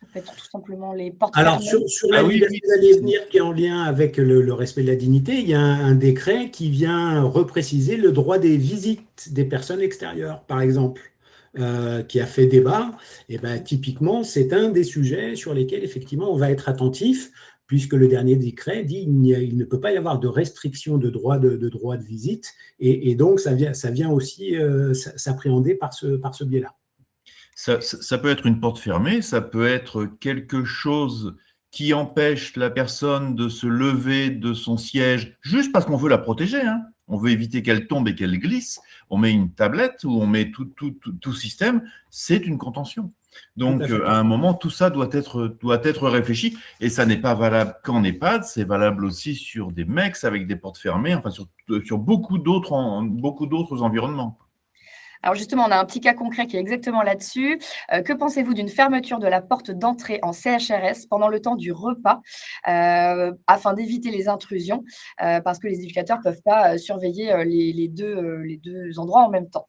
Ça peut être tout simplement les portes Alors, fermées. sur Ah la oui, liberté oui. d'aller et venir qui est en lien avec le respect de la dignité, il y a un décret qui vient repréciser le droit des visites des personnes extérieures, par exemple, qui a fait débat. Et ben, typiquement, c'est un des sujets sur lesquels, effectivement, on va être attentif, puisque le dernier décret dit il ne peut pas y avoir de restriction de droit de visite. Et donc, ça vient aussi s'appréhender par ce biais-là. Ça peut être une porte fermée, ça peut être quelque chose qui empêche la personne de se lever de son siège juste parce qu'on veut la protéger, hein. On veut éviter qu'elle tombe et qu'elle glisse. On met une tablette ou on met tout système, c'est une contention. Tout à Donc, fait. à un moment, tout ça doit être réfléchi. Et ça n'est pas valable qu'en EHPAD, c'est valable aussi sur des MEX avec des portes fermées, enfin sur beaucoup d'autres environnements. Alors justement, on a un petit cas concret qui est exactement là-dessus. Que pensez-vous d'une fermeture de la porte d'entrée en CHRS pendant le temps du repas afin d'éviter les intrusions parce que les éducateurs ne peuvent pas surveiller les deux endroits en même temps?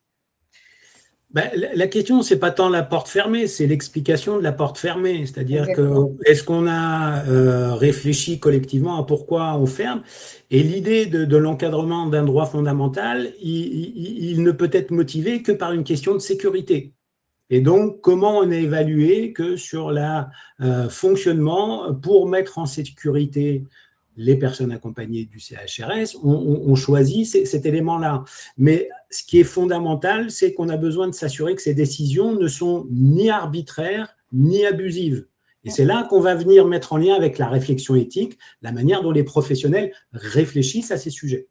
Ben, la question, c'est pas tant la porte fermée, c'est l'explication de la porte fermée. C'est-à-dire que Exactement. est-ce qu'on a réfléchi collectivement à pourquoi on ferme? Et l'idée de l'encadrement d'un droit fondamental, il ne peut être motivé que par une question de sécurité. Et donc, comment on a évalué que sur le fonctionnement, pour mettre en sécurité les personnes accompagnées du CHRS, on choisit cet élément-là. Mais ce qui est fondamental, c'est qu'on a besoin de s'assurer que ces décisions ne sont ni arbitraires, ni abusives. Et c'est là qu'on va venir mettre en lien avec la réflexion éthique, la manière dont les professionnels réfléchissent à ces sujets.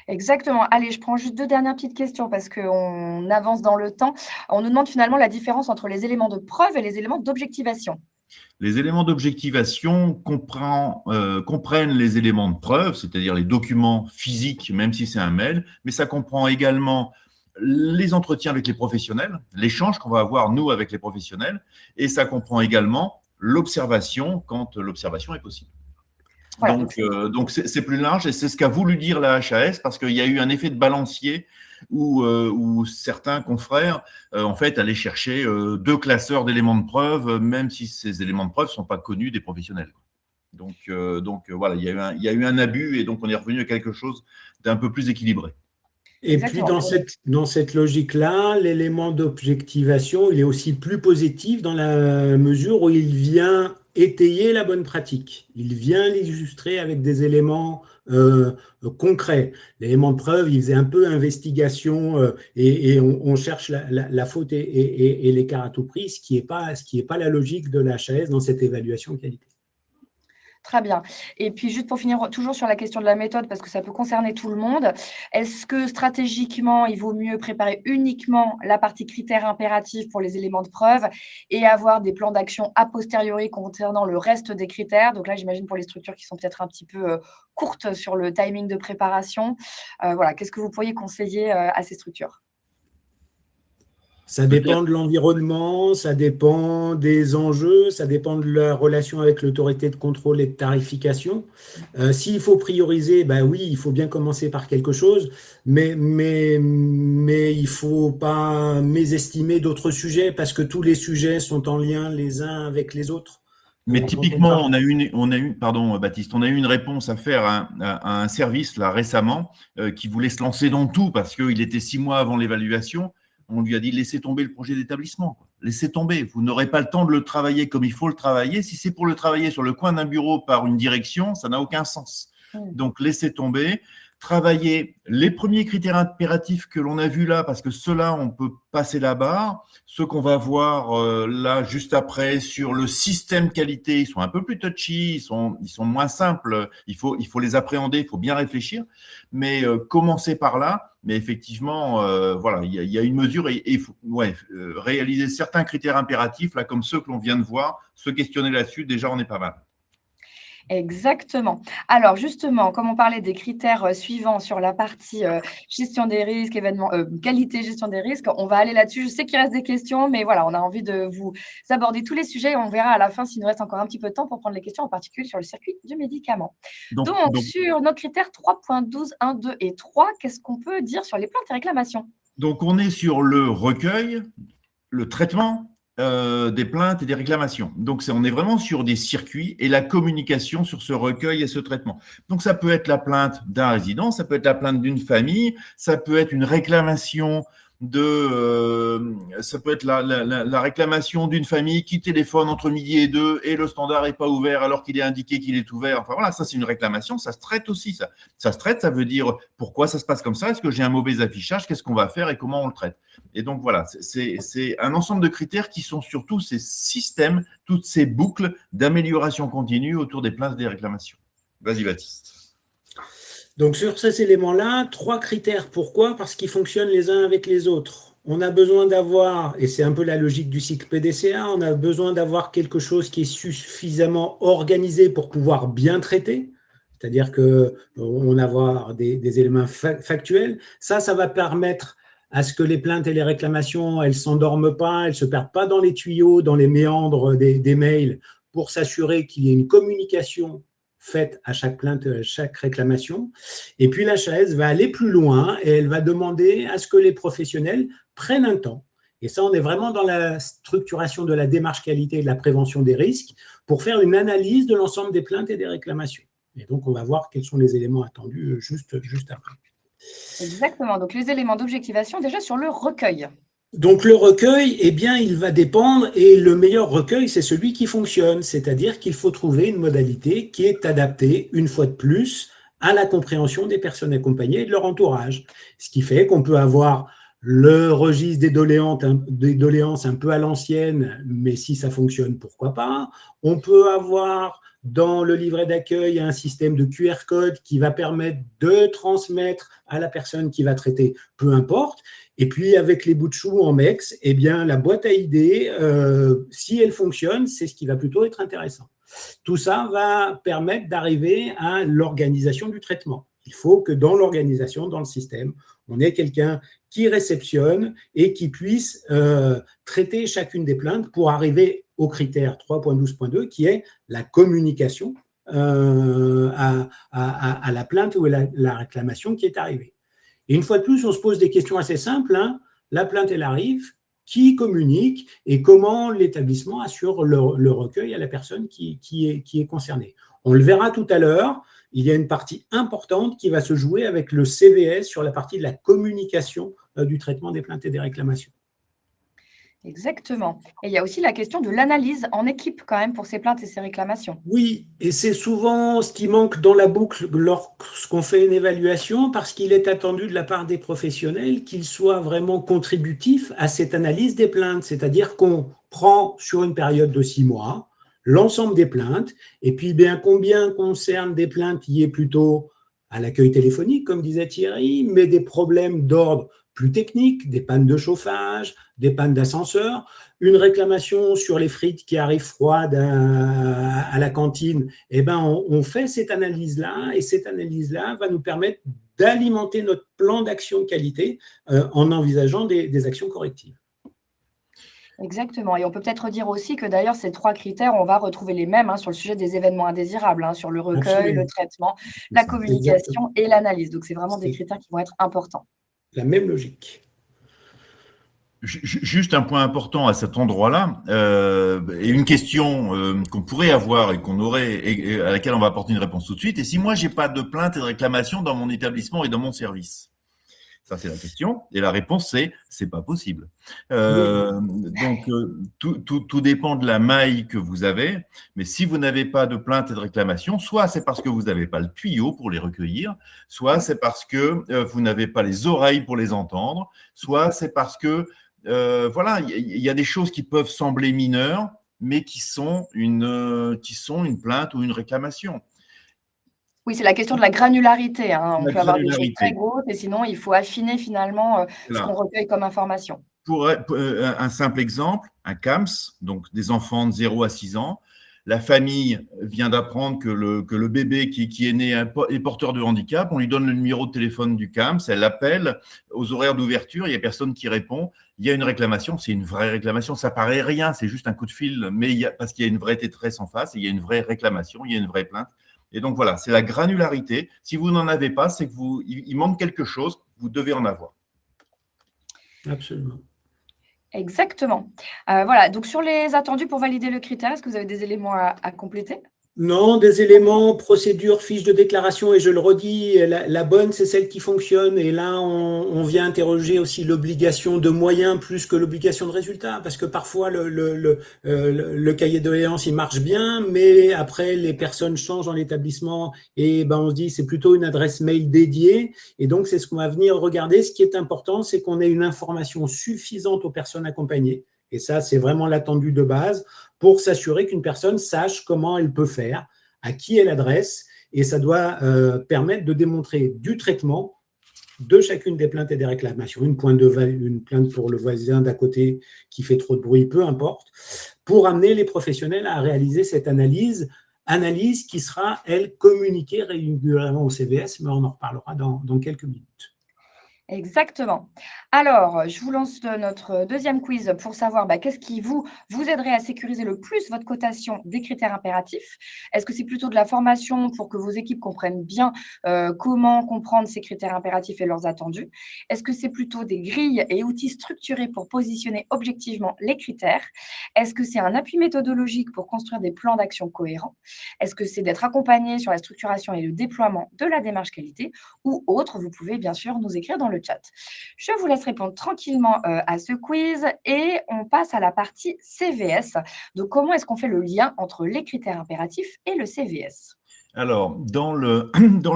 Exactement. Allez, je prends juste 2 dernières petites questions parce qu'on avance dans le temps. On nous demande finalement la différence entre les éléments de preuve et les éléments d'objectivation. Les éléments d'objectivation comprennent les éléments de preuve, c'est-à-dire les documents physiques, même si c'est un mail, mais ça comprend également les entretiens avec les professionnels, l'échange qu'on va avoir, nous, avec les professionnels, et ça comprend également l'observation quand l'observation est possible. Voilà, Donc c'est plus large et c'est ce qu'a voulu dire la HAS parce qu'il y a eu un effet de balancier où certains confrères en fait allaient chercher 2 classeurs d'éléments de preuve, même si ces éléments de preuve ne sont pas connus des professionnels. Donc voilà, il y a eu un abus et donc on est revenu à quelque chose d'un peu plus équilibré. Et puis dans cette logique-là, l'élément d'objectivation, il est aussi plus positif dans la mesure où il vient étayer la bonne pratique. Il vient l'illustrer avec des éléments concrets. L'élément de preuve, il faisait un peu investigation et on cherche la faute et l'écart à tout prix, ce qui est pas la logique de la HAS dans cette évaluation qualité. Très bien. Et puis juste pour finir, toujours sur la question de la méthode, parce que ça peut concerner tout le monde, est-ce que stratégiquement, il vaut mieux préparer uniquement la partie critères impératifs pour les éléments de preuve et avoir des plans d'action a posteriori concernant le reste des critères? Donc là, j'imagine pour les structures qui sont peut-être un petit peu courtes sur le timing de préparation. Voilà, qu'est-ce que vous pourriez conseiller à ces structures? Ça dépend de l'environnement, ça dépend des enjeux, ça dépend de la relation avec l'autorité de contrôle et de tarification. S'il faut prioriser, ben oui, il faut bien commencer par quelque chose, mais il ne faut pas mésestimer d'autres sujets parce que tous les sujets sont en lien les uns avec les autres. Mais typiquement, pardon Baptiste, on a eu une réponse à faire à un service là récemment qui voulait se lancer dans tout parce qu'il était 6 mois avant l'évaluation. On lui a dit laissez tomber le projet d'établissement, laissez tomber, vous n'aurez pas le temps de le travailler comme il faut le travailler. Si c'est pour le travailler sur le coin d'un bureau par une direction, ça n'a aucun sens. Donc laissez tomber, travailler les premiers critères impératifs que l'on a vus là, parce que ceux-là, on peut passer la barre. Ceux qu'on va voir là juste après sur le système qualité, ils sont un peu plus touchy, ils sont moins simples, il faut les appréhender, il faut bien réfléchir, mais commencer par là. Mais effectivement, voilà, il y a une mesure et il faut réaliser certains critères impératifs, là, comme ceux que l'on vient de voir, se questionner là-dessus, déjà, on est pas mal. Exactement. Alors justement, comme on parlait des critères suivants sur la partie gestion des risques, qualité, gestion des risques, on va aller là-dessus. Je sais qu'il reste des questions, mais voilà, on a envie de vous aborder tous les sujets et on verra à la fin s'il nous reste encore un petit peu de temps pour prendre les questions, en particulier sur le circuit du médicament. Donc sur nos critères 3.12, 1, 2 et 3, qu'est-ce qu'on peut dire sur les plaintes et réclamations? Donc, on est sur le recueil, le traitement, des plaintes et des réclamations. Donc, on est vraiment sur des circuits et la communication sur ce recueil et ce traitement. Donc, ça peut être la plainte d'un résident, ça peut être la plainte d'une famille, ça peut être une réclamation ça peut être la réclamation d'une famille qui téléphone entre midi et 2 et le standard n'est pas ouvert alors qu'il est indiqué qu'il est ouvert. Enfin voilà, ça c'est une réclamation, ça se traite aussi. Ça se traite, ça veut dire pourquoi ça se passe comme ça, est-ce que j'ai un mauvais affichage, qu'est-ce qu'on va faire et comment on le traite. Et donc voilà, c'est un ensemble de critères qui sont surtout ces systèmes, toutes ces boucles d'amélioration continue autour des plaintes et des réclamations. Vas-y Baptiste. Donc, sur ces éléments-là, 3 critères. Pourquoi? Parce qu'ils fonctionnent les uns avec les autres. On a besoin d'avoir, et c'est un peu la logique du cycle PDCA, on a besoin d'avoir quelque chose qui est suffisamment organisé pour pouvoir bien traiter, c'est-à-dire qu'on va avoir des éléments factuels. Ça va permettre à ce que les plaintes et les réclamations, elles ne s'endorment pas, elles ne se perdent pas dans les tuyaux, dans les méandres des mails, pour s'assurer qu'il y ait une communication faite à chaque plainte, à chaque réclamation. Et puis l'HAS va aller plus loin et elle va demander à ce que les professionnels prennent un temps. Et ça, on est vraiment dans la structuration de la démarche qualité et de la prévention des risques pour faire une analyse de l'ensemble des plaintes et des réclamations. Et donc, on va voir quels sont les éléments attendus juste après. Exactement. Donc, les éléments d'objectivation déjà sur le recueil. Donc, le recueil, eh bien, il va dépendre, et le meilleur recueil, c'est celui qui fonctionne, c'est-à-dire qu'il faut trouver une modalité qui est adaptée, une fois de plus, à la compréhension des personnes accompagnées et de leur entourage. Ce qui fait qu'on peut avoir le registre des doléances un peu à l'ancienne, mais si ça fonctionne, pourquoi pas. On peut avoir dans le livret d'accueil un système de QR code qui va permettre de transmettre à la personne qui va traiter, peu importe. Et puis, avec les bouts de chou en MEX, eh bien, la boîte à idées, si elle fonctionne, c'est ce qui va plutôt être intéressant. Tout ça va permettre d'arriver à l'organisation du traitement. Il faut que dans l'organisation, dans le système, on ait quelqu'un qui réceptionne et qui puisse traiter chacune des plaintes pour arriver au critère 3.12.2 qui est la communication à la plainte ou à la réclamation qui est arrivée. Et une fois de plus, on se pose des questions assez simples. La plainte, elle arrive, qui communique et comment l'établissement assure le recueil à la personne qui est concernée. On le verra tout à l'heure, il y a une partie importante qui va se jouer avec le CVS sur la partie de la communication du traitement des plaintes et des réclamations. Exactement. Et il y a aussi la question de l'analyse en équipe quand même pour ces plaintes et ces réclamations. Oui, et c'est souvent ce qui manque dans la boucle lorsqu'on fait une évaluation, parce qu'il est attendu de la part des professionnels qu'ils soient vraiment contributifs à cette analyse des plaintes, c'est-à-dire qu'on prend sur une période de 6 mois l'ensemble des plaintes, et puis bien combien concerne des plaintes liées plutôt à l'accueil téléphonique, comme disait Thierry, mais des problèmes d'ordre plus techniques, des pannes de chauffage, des pannes d'ascenseur, une réclamation sur les frites qui arrivent froides à la cantine, eh ben on fait cette analyse-là, et cette analyse-là va nous permettre d'alimenter notre plan d'action qualité en envisageant des actions correctives. Exactement. Et on peut peut-être dire aussi que d'ailleurs, ces 3 critères, on va retrouver les mêmes sur le sujet des événements indésirables, sur le recueil, Absolument. le traitement, la communication Exactement. et l'analyse. Donc, c'est vraiment des critères qui vont être importants. La même logique. Juste un point important à cet endroit-là, et une question qu'on pourrait avoir et qu'on aurait et à laquelle on va apporter une réponse tout de suite. Et si moi j'ai pas de plainte et de réclamation dans mon établissement et dans mon service, ça c'est la question. Et la réponse c'est pas possible. Donc tout dépend de la maille que vous avez. Mais si vous n'avez pas de plainte et de réclamation, soit c'est parce que vous n'avez pas le tuyau pour les recueillir, soit c'est parce que vous n'avez pas les oreilles pour les entendre, soit c'est parce que voilà, il y a des choses qui peuvent sembler mineures, mais qui sont une plainte ou une réclamation. Oui, c'est la question de la granularité. On La peut avoir des choses granularité. très grosses et sinon, il faut affiner finalement ce Voilà. qu'on recueille comme information. Pour un simple exemple, un CAMS, donc des enfants de 0 à 6 ans, la famille vient d'apprendre que le bébé qui est né est porteur de handicap, on lui donne le numéro de téléphone du CAMS, elle l'appelle aux horaires d'ouverture, il n'y a personne qui répond, il y a une réclamation, c'est une vraie réclamation, ça paraît rien, c'est juste un coup de fil, mais parce qu'il y a une vraie détresse en face, et il y a une vraie réclamation, il y a une vraie plainte. Et donc voilà, c'est la granularité. Si vous n'en avez pas, c'est qu'il manque quelque chose, vous devez en avoir. Absolument. Exactement. Voilà, donc sur les attendus pour valider le critère, est-ce que vous avez des éléments à compléter? Non, des éléments, procédure, fiche de déclaration, et je le redis, la bonne, c'est celle qui fonctionne. Et là, on vient interroger aussi l'obligation de moyens plus que l'obligation de résultat, parce que parfois le cahier de doléances, il marche bien, mais après, les personnes changent dans l'établissement et ben, on se dit c'est plutôt une adresse mail dédiée. Et donc, c'est ce qu'on va venir regarder. Ce qui est important, c'est qu'on ait une information suffisante aux personnes accompagnées. Et ça, c'est vraiment l'attendu de base pour s'assurer qu'une personne sache comment elle peut faire, à qui elle adresse, et ça doit permettre de démontrer du traitement de chacune des plaintes et des réclamations, une plainte pour le voisin d'à côté qui fait trop de bruit, peu importe, pour amener les professionnels à réaliser cette analyse qui sera, elle, communiquée régulièrement au CVS, mais on en reparlera dans quelques minutes. Exactement. Alors, je vous lance notre deuxième quiz pour savoir qu'est-ce qui vous aiderait à sécuriser le plus votre cotation des critères impératifs. Est-ce que c'est plutôt de la formation pour que vos équipes comprennent bien comment comprendre ces critères impératifs et leurs attendus? Est-ce que c'est plutôt des grilles et outils structurés pour positionner objectivement les critères? Est-ce que c'est un appui méthodologique pour construire des plans d'action cohérents? Est-ce que c'est d'être accompagné sur la structuration et le déploiement de la démarche qualité ou autre? Vous pouvez bien sûr nous écrire dans le chat. Je vous laisse répondre tranquillement à ce quiz et on passe à la partie CVS. Donc, comment est-ce qu'on fait le lien entre les critères impératifs et le CVS? Alors, dans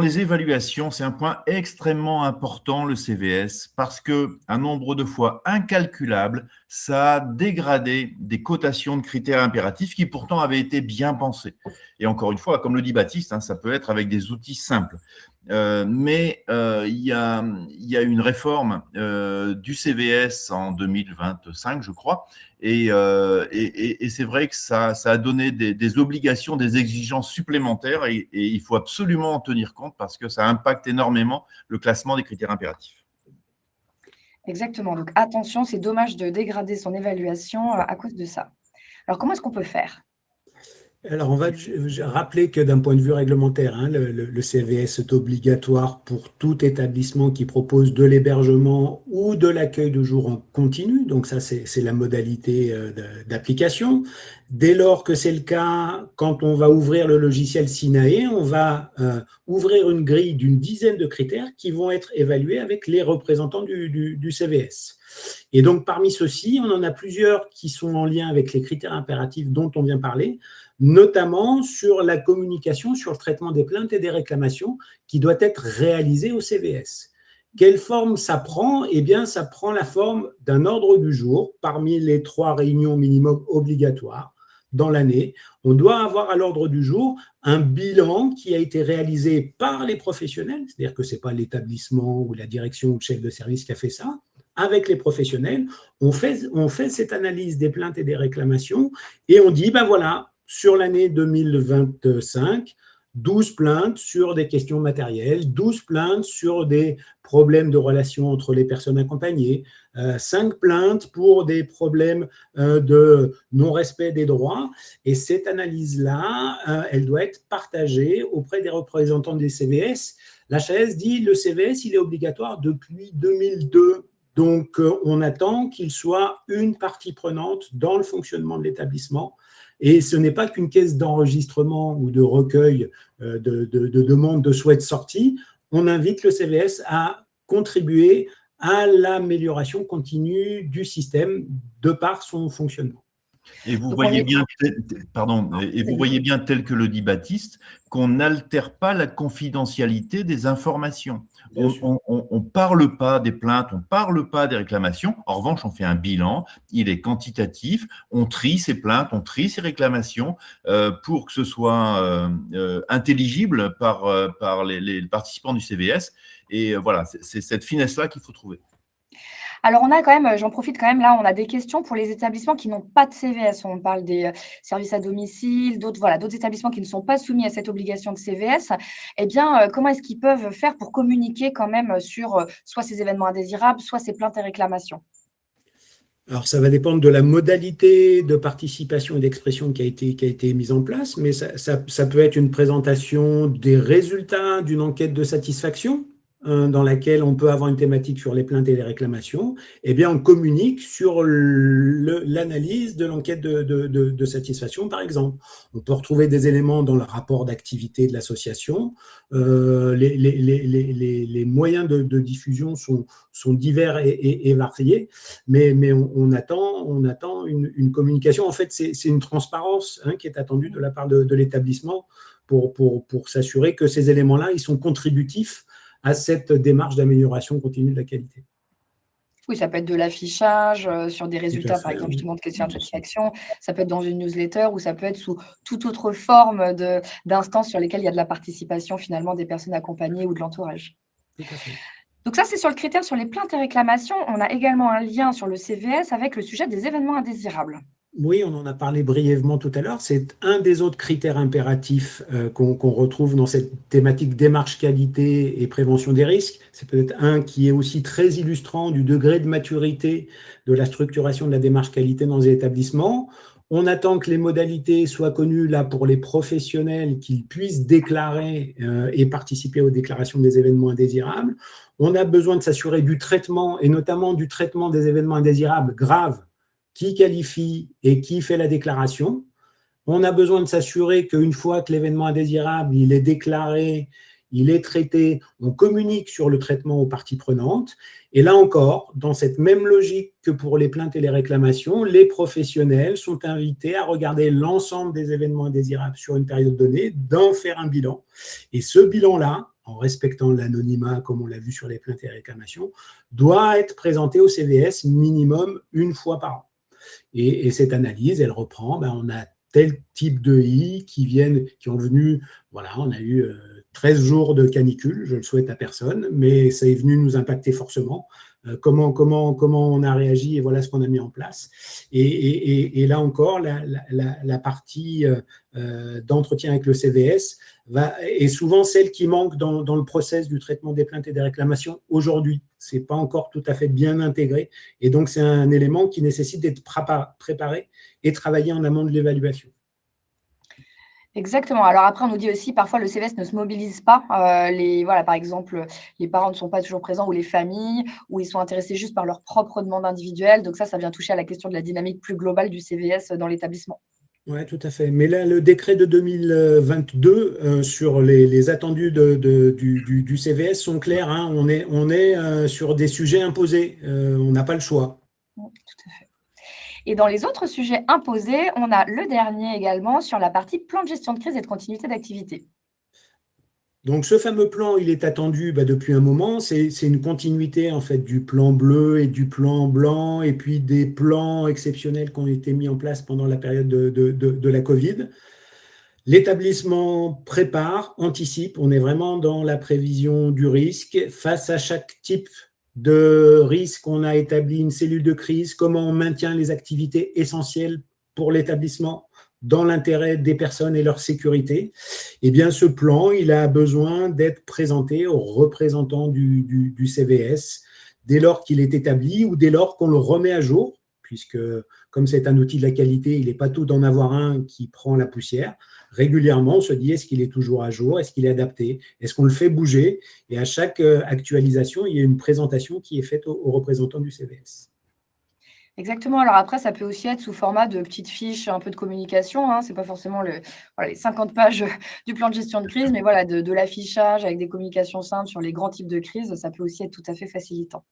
les évaluations, c'est un point extrêmement important, le CVS, parce que un nombre de fois incalculable, ça a dégradé des cotations de critères impératifs qui pourtant avaient été bien pensés. Et encore une fois, comme le dit Baptiste, ça peut être avec des outils simples. Mais il y a une réforme du CVS en 2025, je crois, et c'est vrai que ça a donné des obligations, des exigences supplémentaires, et il faut absolument en tenir compte parce que ça impacte énormément le classement des critères impératifs. Exactement. Donc, attention, c'est dommage de dégrader son évaluation à cause de ça. Alors, comment est-ce qu'on peut faire? Alors, on va rappeler que d'un point de vue réglementaire, le CVS est obligatoire pour tout établissement qui propose de l'hébergement ou de l'accueil de jour en continu. Donc ça, c'est la modalité d'application. Dès lors que c'est le cas, quand on va ouvrir le logiciel Sinae, on va ouvrir une grille d'une dizaine de critères qui vont être évalués avec les représentants du CVS. Et donc, parmi ceux-ci, on en a plusieurs qui sont en lien avec les critères impératifs dont on vient parler, notamment sur la communication, sur le traitement des plaintes et des réclamations qui doit être réalisé au CVS. Quelle forme ça prend? Eh bien, ça prend la forme d'un ordre du jour parmi les 3 réunions minimum obligatoires dans l'année. On doit avoir à l'ordre du jour un bilan qui a été réalisé par les professionnels, c'est-à-dire que ce n'est pas l'établissement ou la direction ou le chef de service qui a fait ça. Avec les professionnels, on fait cette analyse des plaintes et des réclamations et on dit, ben voilà, sur l'année 2025, 12 plaintes sur des questions matérielles, 12 plaintes sur des problèmes de relations entre les personnes accompagnées, 5 plaintes pour des problèmes de non-respect des droits. Et cette analyse-là, elle doit être partagée auprès des représentants des CVS. L'HAS dit le CVS, il est obligatoire depuis 2002. Donc, on attend qu'il soit une partie prenante dans le fonctionnement de l'établissement. Et ce n'est pas qu'une caisse d'enregistrement ou de recueil de demandes de souhaits de sortie. On invite le CVS à contribuer à l'amélioration continue du système de par son fonctionnement. Et vous voyez bien, tel que le dit Baptiste, qu'on n'altère pas la confidentialité des informations. On parle pas des plaintes, on parle pas des réclamations. En revanche, on fait un bilan, il est quantitatif, on trie ces plaintes, on trie ces réclamations pour que ce soit intelligible par les participants du CVS. Et voilà, c'est cette finesse-là qu'il faut trouver. Alors, on a quand même, j'en profite quand même, là, on a des questions pour les établissements qui n'ont pas de CVS. On parle des services à domicile, d'autres établissements qui ne sont pas soumis à cette obligation de CVS. Eh bien, comment est-ce qu'ils peuvent faire pour communiquer quand même sur soit ces événements indésirables, soit ces plaintes et réclamations? Alors, ça va dépendre de la modalité de participation et d'expression qui a été mise en place, mais ça peut être une présentation des résultats d'une enquête de satisfaction. dans laquelle on peut avoir une thématique sur les plaintes et les réclamations, eh bien, on communique sur l'analyse de l'enquête de satisfaction, par exemple. On peut retrouver des éléments dans le rapport d'activité de l'association. Les moyens de diffusion sont divers et variés, mais on attend une communication. En fait, c'est une transparence qui est attendue de la part de l'établissement pour s'assurer que ces éléments-là, ils sont contributifs à cette démarche d'amélioration continue de la qualité. Oui, ça peut être de l'affichage sur des résultats, par exemple, justement, de questionnaire de satisfaction. Ça peut être dans une newsletter ou ça peut être sous toute autre forme d'instances sur lesquelles il y a de la participation, finalement, des personnes accompagnées ou de l'entourage. Tout à fait. Donc ça, c'est sur le critère sur les plaintes et réclamations. On a également un lien sur le CVS avec le sujet des événements indésirables. Oui, on en a parlé brièvement tout à l'heure. C'est un des autres critères impératifs qu'on retrouve dans cette thématique démarche qualité et prévention des risques. C'est peut-être un qui est aussi très illustrant du degré de maturité de la structuration de la démarche qualité dans les établissements. On attend que les modalités soient connues là pour les professionnels, qu'ils puissent déclarer et participer aux déclarations des événements indésirables. On a besoin de s'assurer du traitement et notamment du traitement des événements indésirables graves, qui qualifie et qui fait la déclaration. On a besoin de s'assurer qu'une fois que l'événement indésirable il est déclaré, il est traité, on communique sur le traitement aux parties prenantes. Et là encore, dans cette même logique que pour les plaintes et les réclamations, les professionnels sont invités à regarder l'ensemble des événements indésirables sur une période donnée, d'en faire un bilan. Et ce bilan-là, en respectant l'anonymat, comme on l'a vu sur les plaintes et réclamations, doit être présenté au CVS minimum une fois par an. Et cette analyse, elle reprend, on a tel type de I qui ont venu, voilà, on a eu 13 jours de canicule, je ne le souhaite à personne, mais ça est venu nous impacter forcément. Comment on a réagi et voilà ce qu'on a mis en place. Et là encore, la partie d'entretien avec le CVS est souvent celle qui manque dans le process du traitement des plaintes et des réclamations aujourd'hui. Ce n'est pas encore tout à fait bien intégré. Et donc, c'est un élément qui nécessite d'être préparé et travaillé en amont de l'évaluation. Exactement. Alors après, on nous dit aussi, parfois, le CVS ne se mobilise pas. Voilà, par exemple, les parents ne sont pas toujours présents ou les familles, ou ils sont intéressés juste par leur propre demande individuelle. Donc ça vient toucher à la question de la dynamique plus globale du CVS dans l'établissement. Oui, tout à fait. Mais là, le décret de 2022 sur les attendus du CVS sont clairs. On est sur des sujets imposés. On n'a pas le choix. Tout à fait. Et dans les autres sujets imposés, on a le dernier également sur la partie plan de gestion de crise et de continuité d'activité. Donc, ce fameux plan, il est attendu depuis un moment. C'est une continuité en fait du plan bleu et du plan blanc, et puis des plans exceptionnels qui ont été mis en place pendant la période de la Covid. L'établissement prépare, anticipe. On est vraiment dans la prévision du risque. Face à chaque type de risque, on a établi une cellule de crise. Comment on maintient les activités essentielles pour l'établissement dans l'intérêt des personnes et leur sécurité. Eh bien, ce plan, il a besoin d'être présenté aux représentants du CVS dès lors qu'il est établi ou dès lors qu'on le remet à jour, puisque comme c'est un outil de la qualité, il n'est pas tout d'en avoir un qui prend la poussière. Régulièrement, on se dit, est-ce qu'il est toujours à jour? Est-ce qu'il est adapté? Est-ce qu'on le fait bouger? Et à chaque actualisation, il y a une présentation qui est faite aux représentants du CVS. Exactement. Alors après, ça peut aussi être sous format de petites fiches, un peu de communication. Ce n'est pas forcément les 50 pages du plan de gestion de crise, mais voilà, de l'affichage avec des communications simples sur les grands types de crises, ça peut aussi être tout à fait facilitant.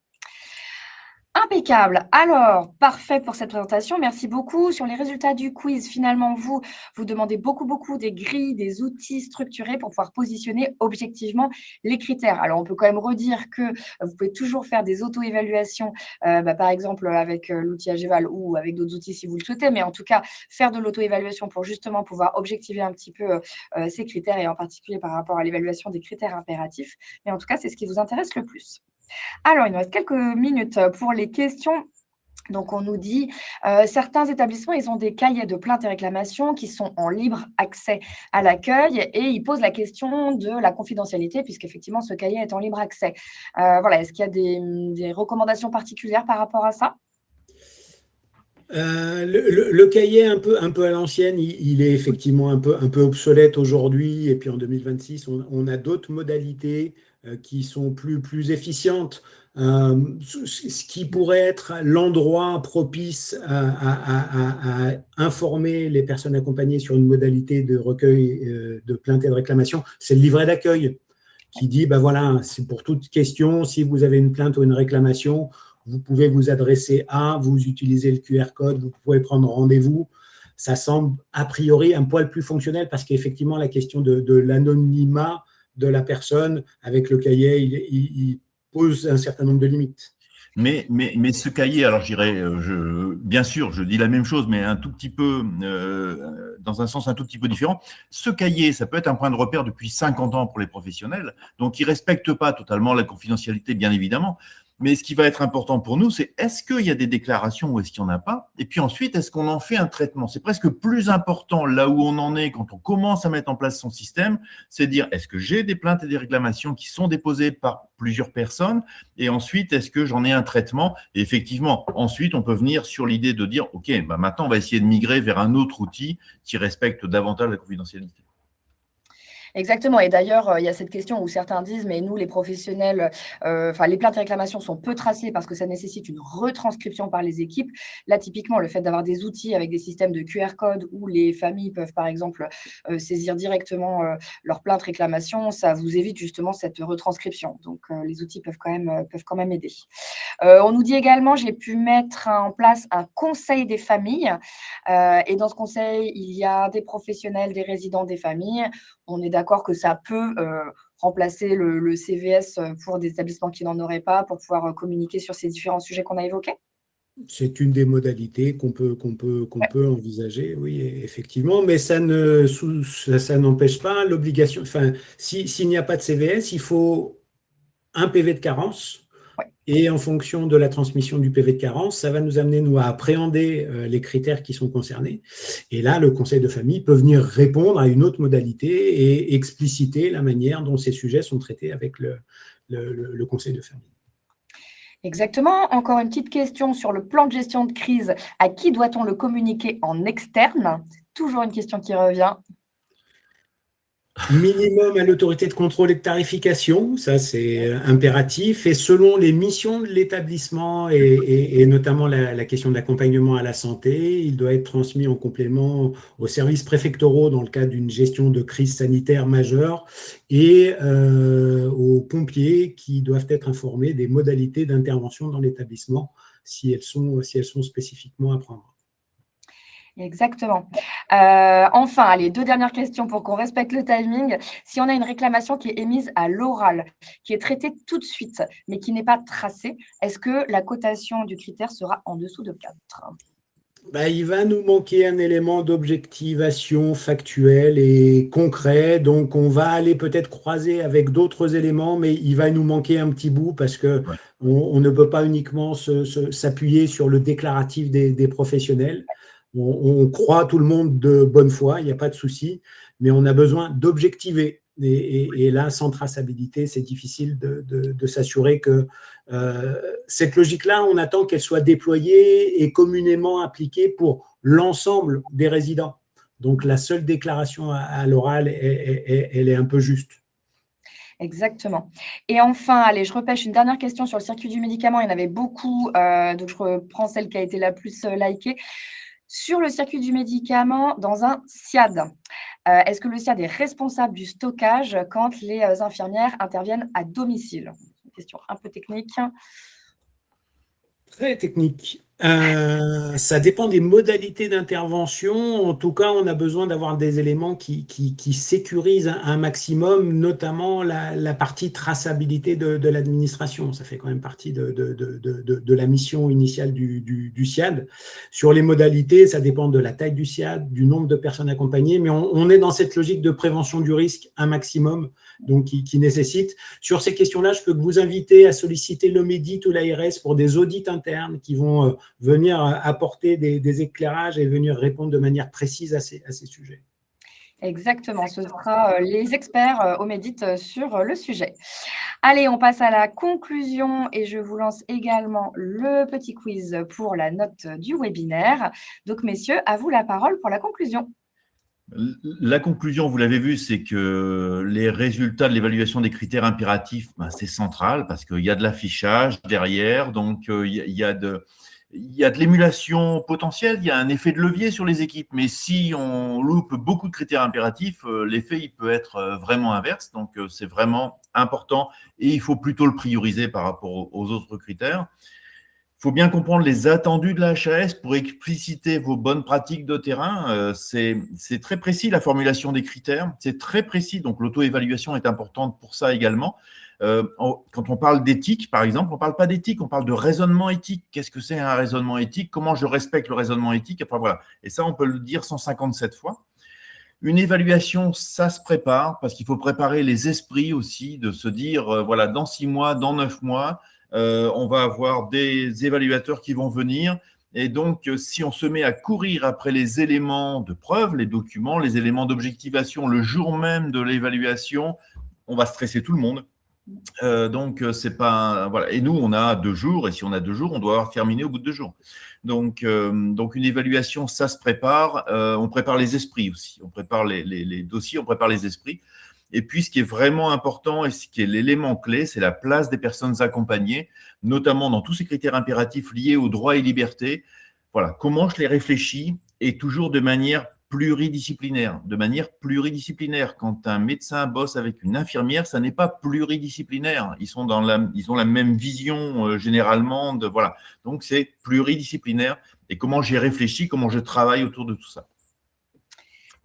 Impeccable. Alors, parfait pour cette présentation. Merci beaucoup. Sur les résultats du quiz, finalement, vous demandez beaucoup des grilles, des outils structurés pour pouvoir positionner objectivement les critères. Alors, on peut quand même redire que vous pouvez toujours faire des auto-évaluations, par exemple avec l'outil Ageval ou avec d'autres outils si vous le souhaitez, mais en tout cas, faire de l'auto-évaluation pour justement pouvoir objectiver un petit peu ces critères et en particulier par rapport à l'évaluation des critères impératifs. Mais en tout cas, c'est ce qui vous intéresse le plus. Alors, il nous reste quelques minutes pour les questions. Donc, on nous dit, certains établissements, ils ont des cahiers de plaintes et réclamations qui sont en libre accès à l'accueil et ils posent la question de la confidentialité puisqu'effectivement, ce cahier est en libre accès. Voilà, est-ce qu'il y a des recommandations particulières par rapport à ça ? Le cahier un peu à l'ancienne, il est effectivement un peu obsolète aujourd'hui. Et puis en 2026, on a d'autres modalités qui sont plus efficientes, ce qui pourrait être l'endroit propice à informer les personnes accompagnées sur une modalité de recueil de plaintes et de réclamations, c'est le livret d'accueil qui dit, ben voilà, c'est pour toute question, si vous avez une plainte ou une réclamation, vous pouvez vous adresser vous utilisez le QR code, vous pouvez prendre rendez-vous. Ça semble a priori un poil plus fonctionnel parce qu'effectivement, la question de l'anonymat de la personne avec le cahier, il pose un certain nombre de limites. Mais ce cahier, alors je dirais, bien sûr, je dis la même chose, mais un tout petit peu, dans un sens un tout petit peu différent. Ce cahier, ça peut être un point de repère depuis 50 ans pour les professionnels, donc ils ne respectent pas totalement la confidentialité, bien évidemment. Mais ce qui va être important pour nous, c'est est-ce qu'il y a des déclarations ou est-ce qu'il n'y en a pas? Et puis ensuite, est-ce qu'on en fait un traitement? C'est presque plus important là où on en est quand on commence à mettre en place son système, c'est de dire est-ce que j'ai des plaintes et des réclamations qui sont déposées par plusieurs personnes? Et ensuite, est-ce que j'en ai un traitement? Et effectivement, ensuite, on peut venir sur l'idée de dire OK, bah maintenant, on va essayer de migrer vers un autre outil qui respecte davantage la confidentialité. Exactement. Et d'ailleurs, il y a cette question où certains disent, mais nous, les professionnels, les plaintes et réclamations sont peu tracées parce que ça nécessite une retranscription par les équipes. Là, typiquement, le fait d'avoir des outils avec des systèmes de QR code où les familles peuvent, par exemple, saisir directement leurs plaintes réclamations, ça vous évite justement cette retranscription. Donc, les outils peuvent quand même aider. On nous dit également, j'ai pu mettre en place un conseil des familles. Et dans ce conseil, il y a des professionnels, des résidents, des familles. On est d'accord que ça peut remplacer le CVS pour des établissements qui n'en auraient pas, pour pouvoir communiquer sur ces différents sujets qu'on a évoqués? C'est une des modalités qu'on peut envisager, oui, effectivement, mais ça n'empêche pas l'obligation. Enfin, s'il n'y a pas de CVS, il faut un PV de carence. Ouais. Et en fonction de la transmission du PV de carence, ça va nous amener, nous, à appréhender les critères qui sont concernés. Et là, le conseil de famille peut venir répondre à une autre modalité et expliciter la manière dont ces sujets sont traités avec le conseil de famille. Exactement. Encore une petite question sur le plan de gestion de crise. À qui doit-on le communiquer en externe? C'est toujours une question qui revient. Minimum à l'autorité de contrôle et de tarification, ça c'est impératif. Et selon les missions de l'établissement et notamment la question de l'accompagnement à la santé, il doit être transmis en complément aux services préfectoraux dans le cadre d'une gestion de crise sanitaire majeure et aux pompiers qui doivent être informés des modalités d'intervention dans l'établissement si elles sont spécifiquement à prendre. Exactement. Enfin, allez, 2 dernières questions pour qu'on respecte le timing. Si on a une réclamation qui est émise à l'oral, qui est traitée tout de suite, mais qui n'est pas tracée, est-ce que la cotation du critère sera en dessous de 4? Il va nous manquer un élément d'objectivation factuelle et concret, donc on va aller peut-être croiser avec d'autres éléments, mais il va nous manquer un petit bout parce que on ne peut pas uniquement s'appuyer sur le déclaratif des professionnels. On croit tout le monde de bonne foi, il n'y a pas de souci, mais on a besoin d'objectiver. Et là, sans traçabilité, c'est difficile de s'assurer que cette logique-là, on attend qu'elle soit déployée et communément appliquée pour l'ensemble des résidents. Donc, la seule déclaration à l'oral, elle est un peu juste. Exactement. Et enfin, allez, je repêche une dernière question sur le circuit du médicament. Il y en avait beaucoup, donc je reprends celle qui a été la plus likée. Sur le circuit du médicament, dans un SIAD, est-ce que le SIAD est responsable du stockage quand les infirmières interviennent à domicile? Une question un peu technique. Très technique. Ça dépend des modalités d'intervention. En tout cas, on a besoin d'avoir des éléments qui sécurisent un maximum, notamment la partie traçabilité de l'administration. Ça fait quand même partie de la mission initiale du SIAD. Sur les modalités, ça dépend de la taille du SIAD, du nombre de personnes accompagnées, mais on est dans cette logique de prévention du risque un maximum, donc qui nécessite. Sur ces questions-là, je peux vous inviter à solliciter l'OMEDIT ou l'ARS pour des audits internes qui vont venir apporter des éclairages et venir répondre de manière précise à ces sujets. Exactement, ce sera les experts OMEDIT sur le sujet. Allez, on passe à la conclusion et je vous lance également le petit quiz pour la note du webinaire. Donc, messieurs, à vous la parole pour la conclusion. La conclusion, vous l'avez vu, c'est que les résultats de l'évaluation des critères impératifs, ben, c'est central parce qu'il y a de l'affichage derrière, donc il y a de l'émulation potentielle, il y a un effet de levier sur les équipes. Mais si on loupe beaucoup de critères impératifs, l'effet il peut être vraiment inverse. Donc c'est vraiment important et il faut plutôt le prioriser par rapport aux autres critères. Il faut bien comprendre les attendus de la HAS pour expliciter vos bonnes pratiques de terrain. C'est très précis la formulation des critères, c'est très précis. Donc l'auto-évaluation est importante pour ça également. Quand on parle d'éthique, par exemple, on ne parle pas d'éthique, on parle de raisonnement éthique. Qu'est-ce que c'est un raisonnement éthique? Comment je respecte le raisonnement éthique? Enfin, voilà. Et ça, on peut le dire 157 fois. Une évaluation, ça se prépare parce qu'il faut préparer les esprits aussi, de se dire, voilà, dans 6 mois, dans 9 mois, on va avoir des évaluateurs qui vont venir. Et donc, si on se met à courir après les éléments de preuve, les documents, les éléments d'objectivation le jour même de l'évaluation, on va stresser tout le monde. Donc, c'est pas voilà. Et nous, on a 2 jours, et si on a 2 jours, on doit avoir terminé au bout de 2 jours. Donc une évaluation, ça se prépare. On prépare les esprits aussi. On prépare les dossiers, on prépare les esprits. Et puis, ce qui est vraiment important et ce qui est l'élément clé, c'est la place des personnes accompagnées, notamment dans tous ces critères impératifs liés aux droits et libertés. Voilà, comment je les réfléchis et toujours de manière pluridisciplinaire. De manière pluridisciplinaire. Quand un médecin bosse avec une infirmière, ça n'est pas pluridisciplinaire. Ils ont la même vision généralement. Voilà. Donc, c'est pluridisciplinaire. Et comment j'ai réfléchi, comment je travaille autour de tout ça.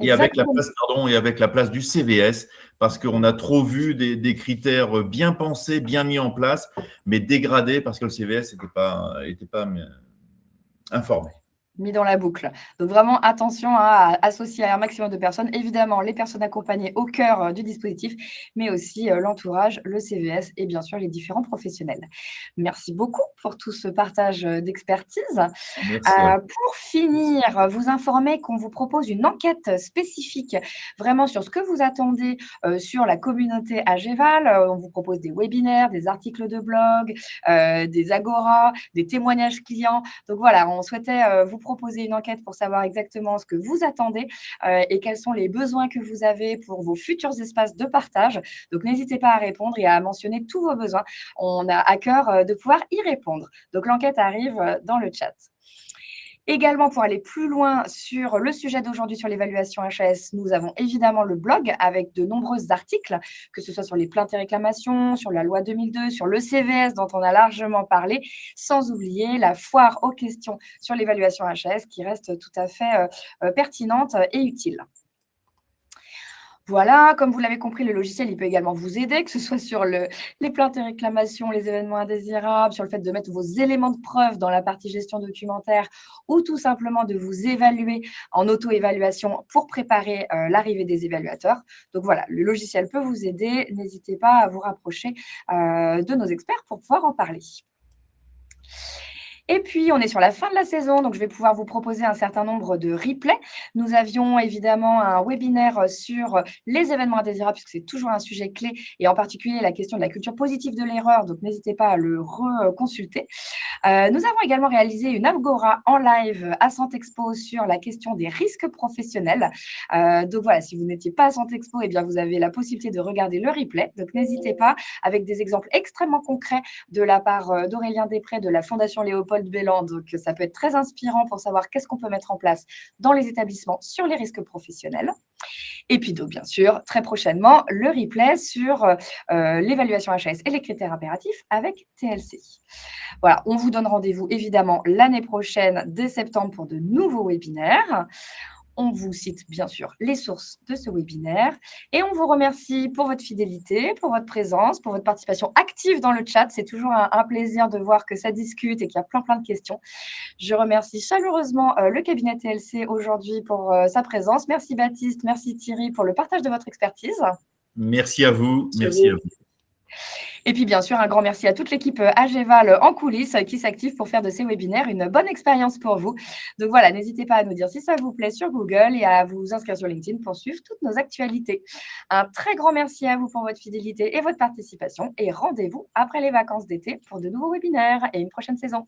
Et avec la place du CVS, parce qu'on a trop vu des critères bien pensés, bien mis en place, mais dégradés parce que le CVS n'était pas informé. Mis dans la boucle. Donc vraiment attention à associer à un maximum de personnes, évidemment les personnes accompagnées au cœur du dispositif, mais aussi l'entourage, le CVS et bien sûr les différents professionnels. Merci beaucoup pour tout ce partage d'expertise. Pour finir, vous informer qu'on vous propose une enquête spécifique vraiment sur ce que vous attendez sur la communauté AGEVAL. On vous propose des webinaires, des articles de blog, des agoras, des témoignages clients. Donc voilà, on souhaitait vous proposer une enquête pour savoir exactement ce que vous attendez et quels sont les besoins que vous avez pour vos futurs espaces de partage. Donc, n'hésitez pas à répondre et à mentionner tous vos besoins. On a à cœur de pouvoir y répondre. Donc, l'enquête arrive dans le chat. Également, pour aller plus loin sur le sujet d'aujourd'hui sur l'évaluation HAS, nous avons évidemment le blog avec de nombreux articles, que ce soit sur les plaintes et réclamations, sur la loi 2002, sur le CVS dont on a largement parlé, sans oublier la foire aux questions sur l'évaluation HAS qui reste tout à fait pertinente et utile. Voilà, comme vous l'avez compris, le logiciel, il peut également vous aider, que ce soit sur les plaintes et réclamations, les événements indésirables, sur le fait de mettre vos éléments de preuve dans la partie gestion documentaire ou tout simplement de vous évaluer en auto-évaluation pour préparer l'arrivée des évaluateurs. Donc voilà, le logiciel peut vous aider. N'hésitez pas à vous rapprocher de nos experts pour pouvoir en parler. Et puis, on est sur la fin de la saison, donc je vais pouvoir vous proposer un certain nombre de replays. Nous avions évidemment un webinaire sur les événements indésirables, puisque c'est toujours un sujet clé, et en particulier la question de la culture positive de l'erreur, donc n'hésitez pas à le reconsulter. Nous avons également réalisé une agora en live à Santexpo sur la question des risques professionnels. Donc voilà, si vous n'étiez pas à Santexpo, eh bien vous avez la possibilité de regarder le replay. Donc n'hésitez pas, avec des exemples extrêmement concrets de la part d'Aurélien Després de la Fondation Léopold Belland. Donc ça peut être très inspirant pour savoir qu'est-ce qu'on peut mettre en place dans les établissements sur les risques professionnels. Et puis donc bien sûr, très prochainement, le replay sur l'évaluation HAS et les critères impératifs avec TLCI. Voilà, on vous donne rendez-vous évidemment l'année prochaine, dès septembre, pour de nouveaux webinaires. On vous cite bien sûr les sources de ce webinaire et on vous remercie pour votre fidélité, pour votre présence, pour votre participation active dans le chat. C'est toujours un plaisir de voir que ça discute et qu'il y a plein de questions. Je remercie chaleureusement le cabinet TLC aujourd'hui pour sa présence. Merci Baptiste, merci Thierry pour le partage de votre expertise. Merci à vous. Merci à vous. Et puis, bien sûr, un grand merci à toute l'équipe AGEVAL en coulisses qui s'active pour faire de ces webinaires une bonne expérience pour vous. Donc voilà, n'hésitez pas à nous dire si ça vous plaît sur Google et à vous inscrire sur LinkedIn pour suivre toutes nos actualités. Un très grand merci à vous pour votre fidélité et votre participation et rendez-vous après les vacances d'été pour de nouveaux webinaires et une prochaine saison.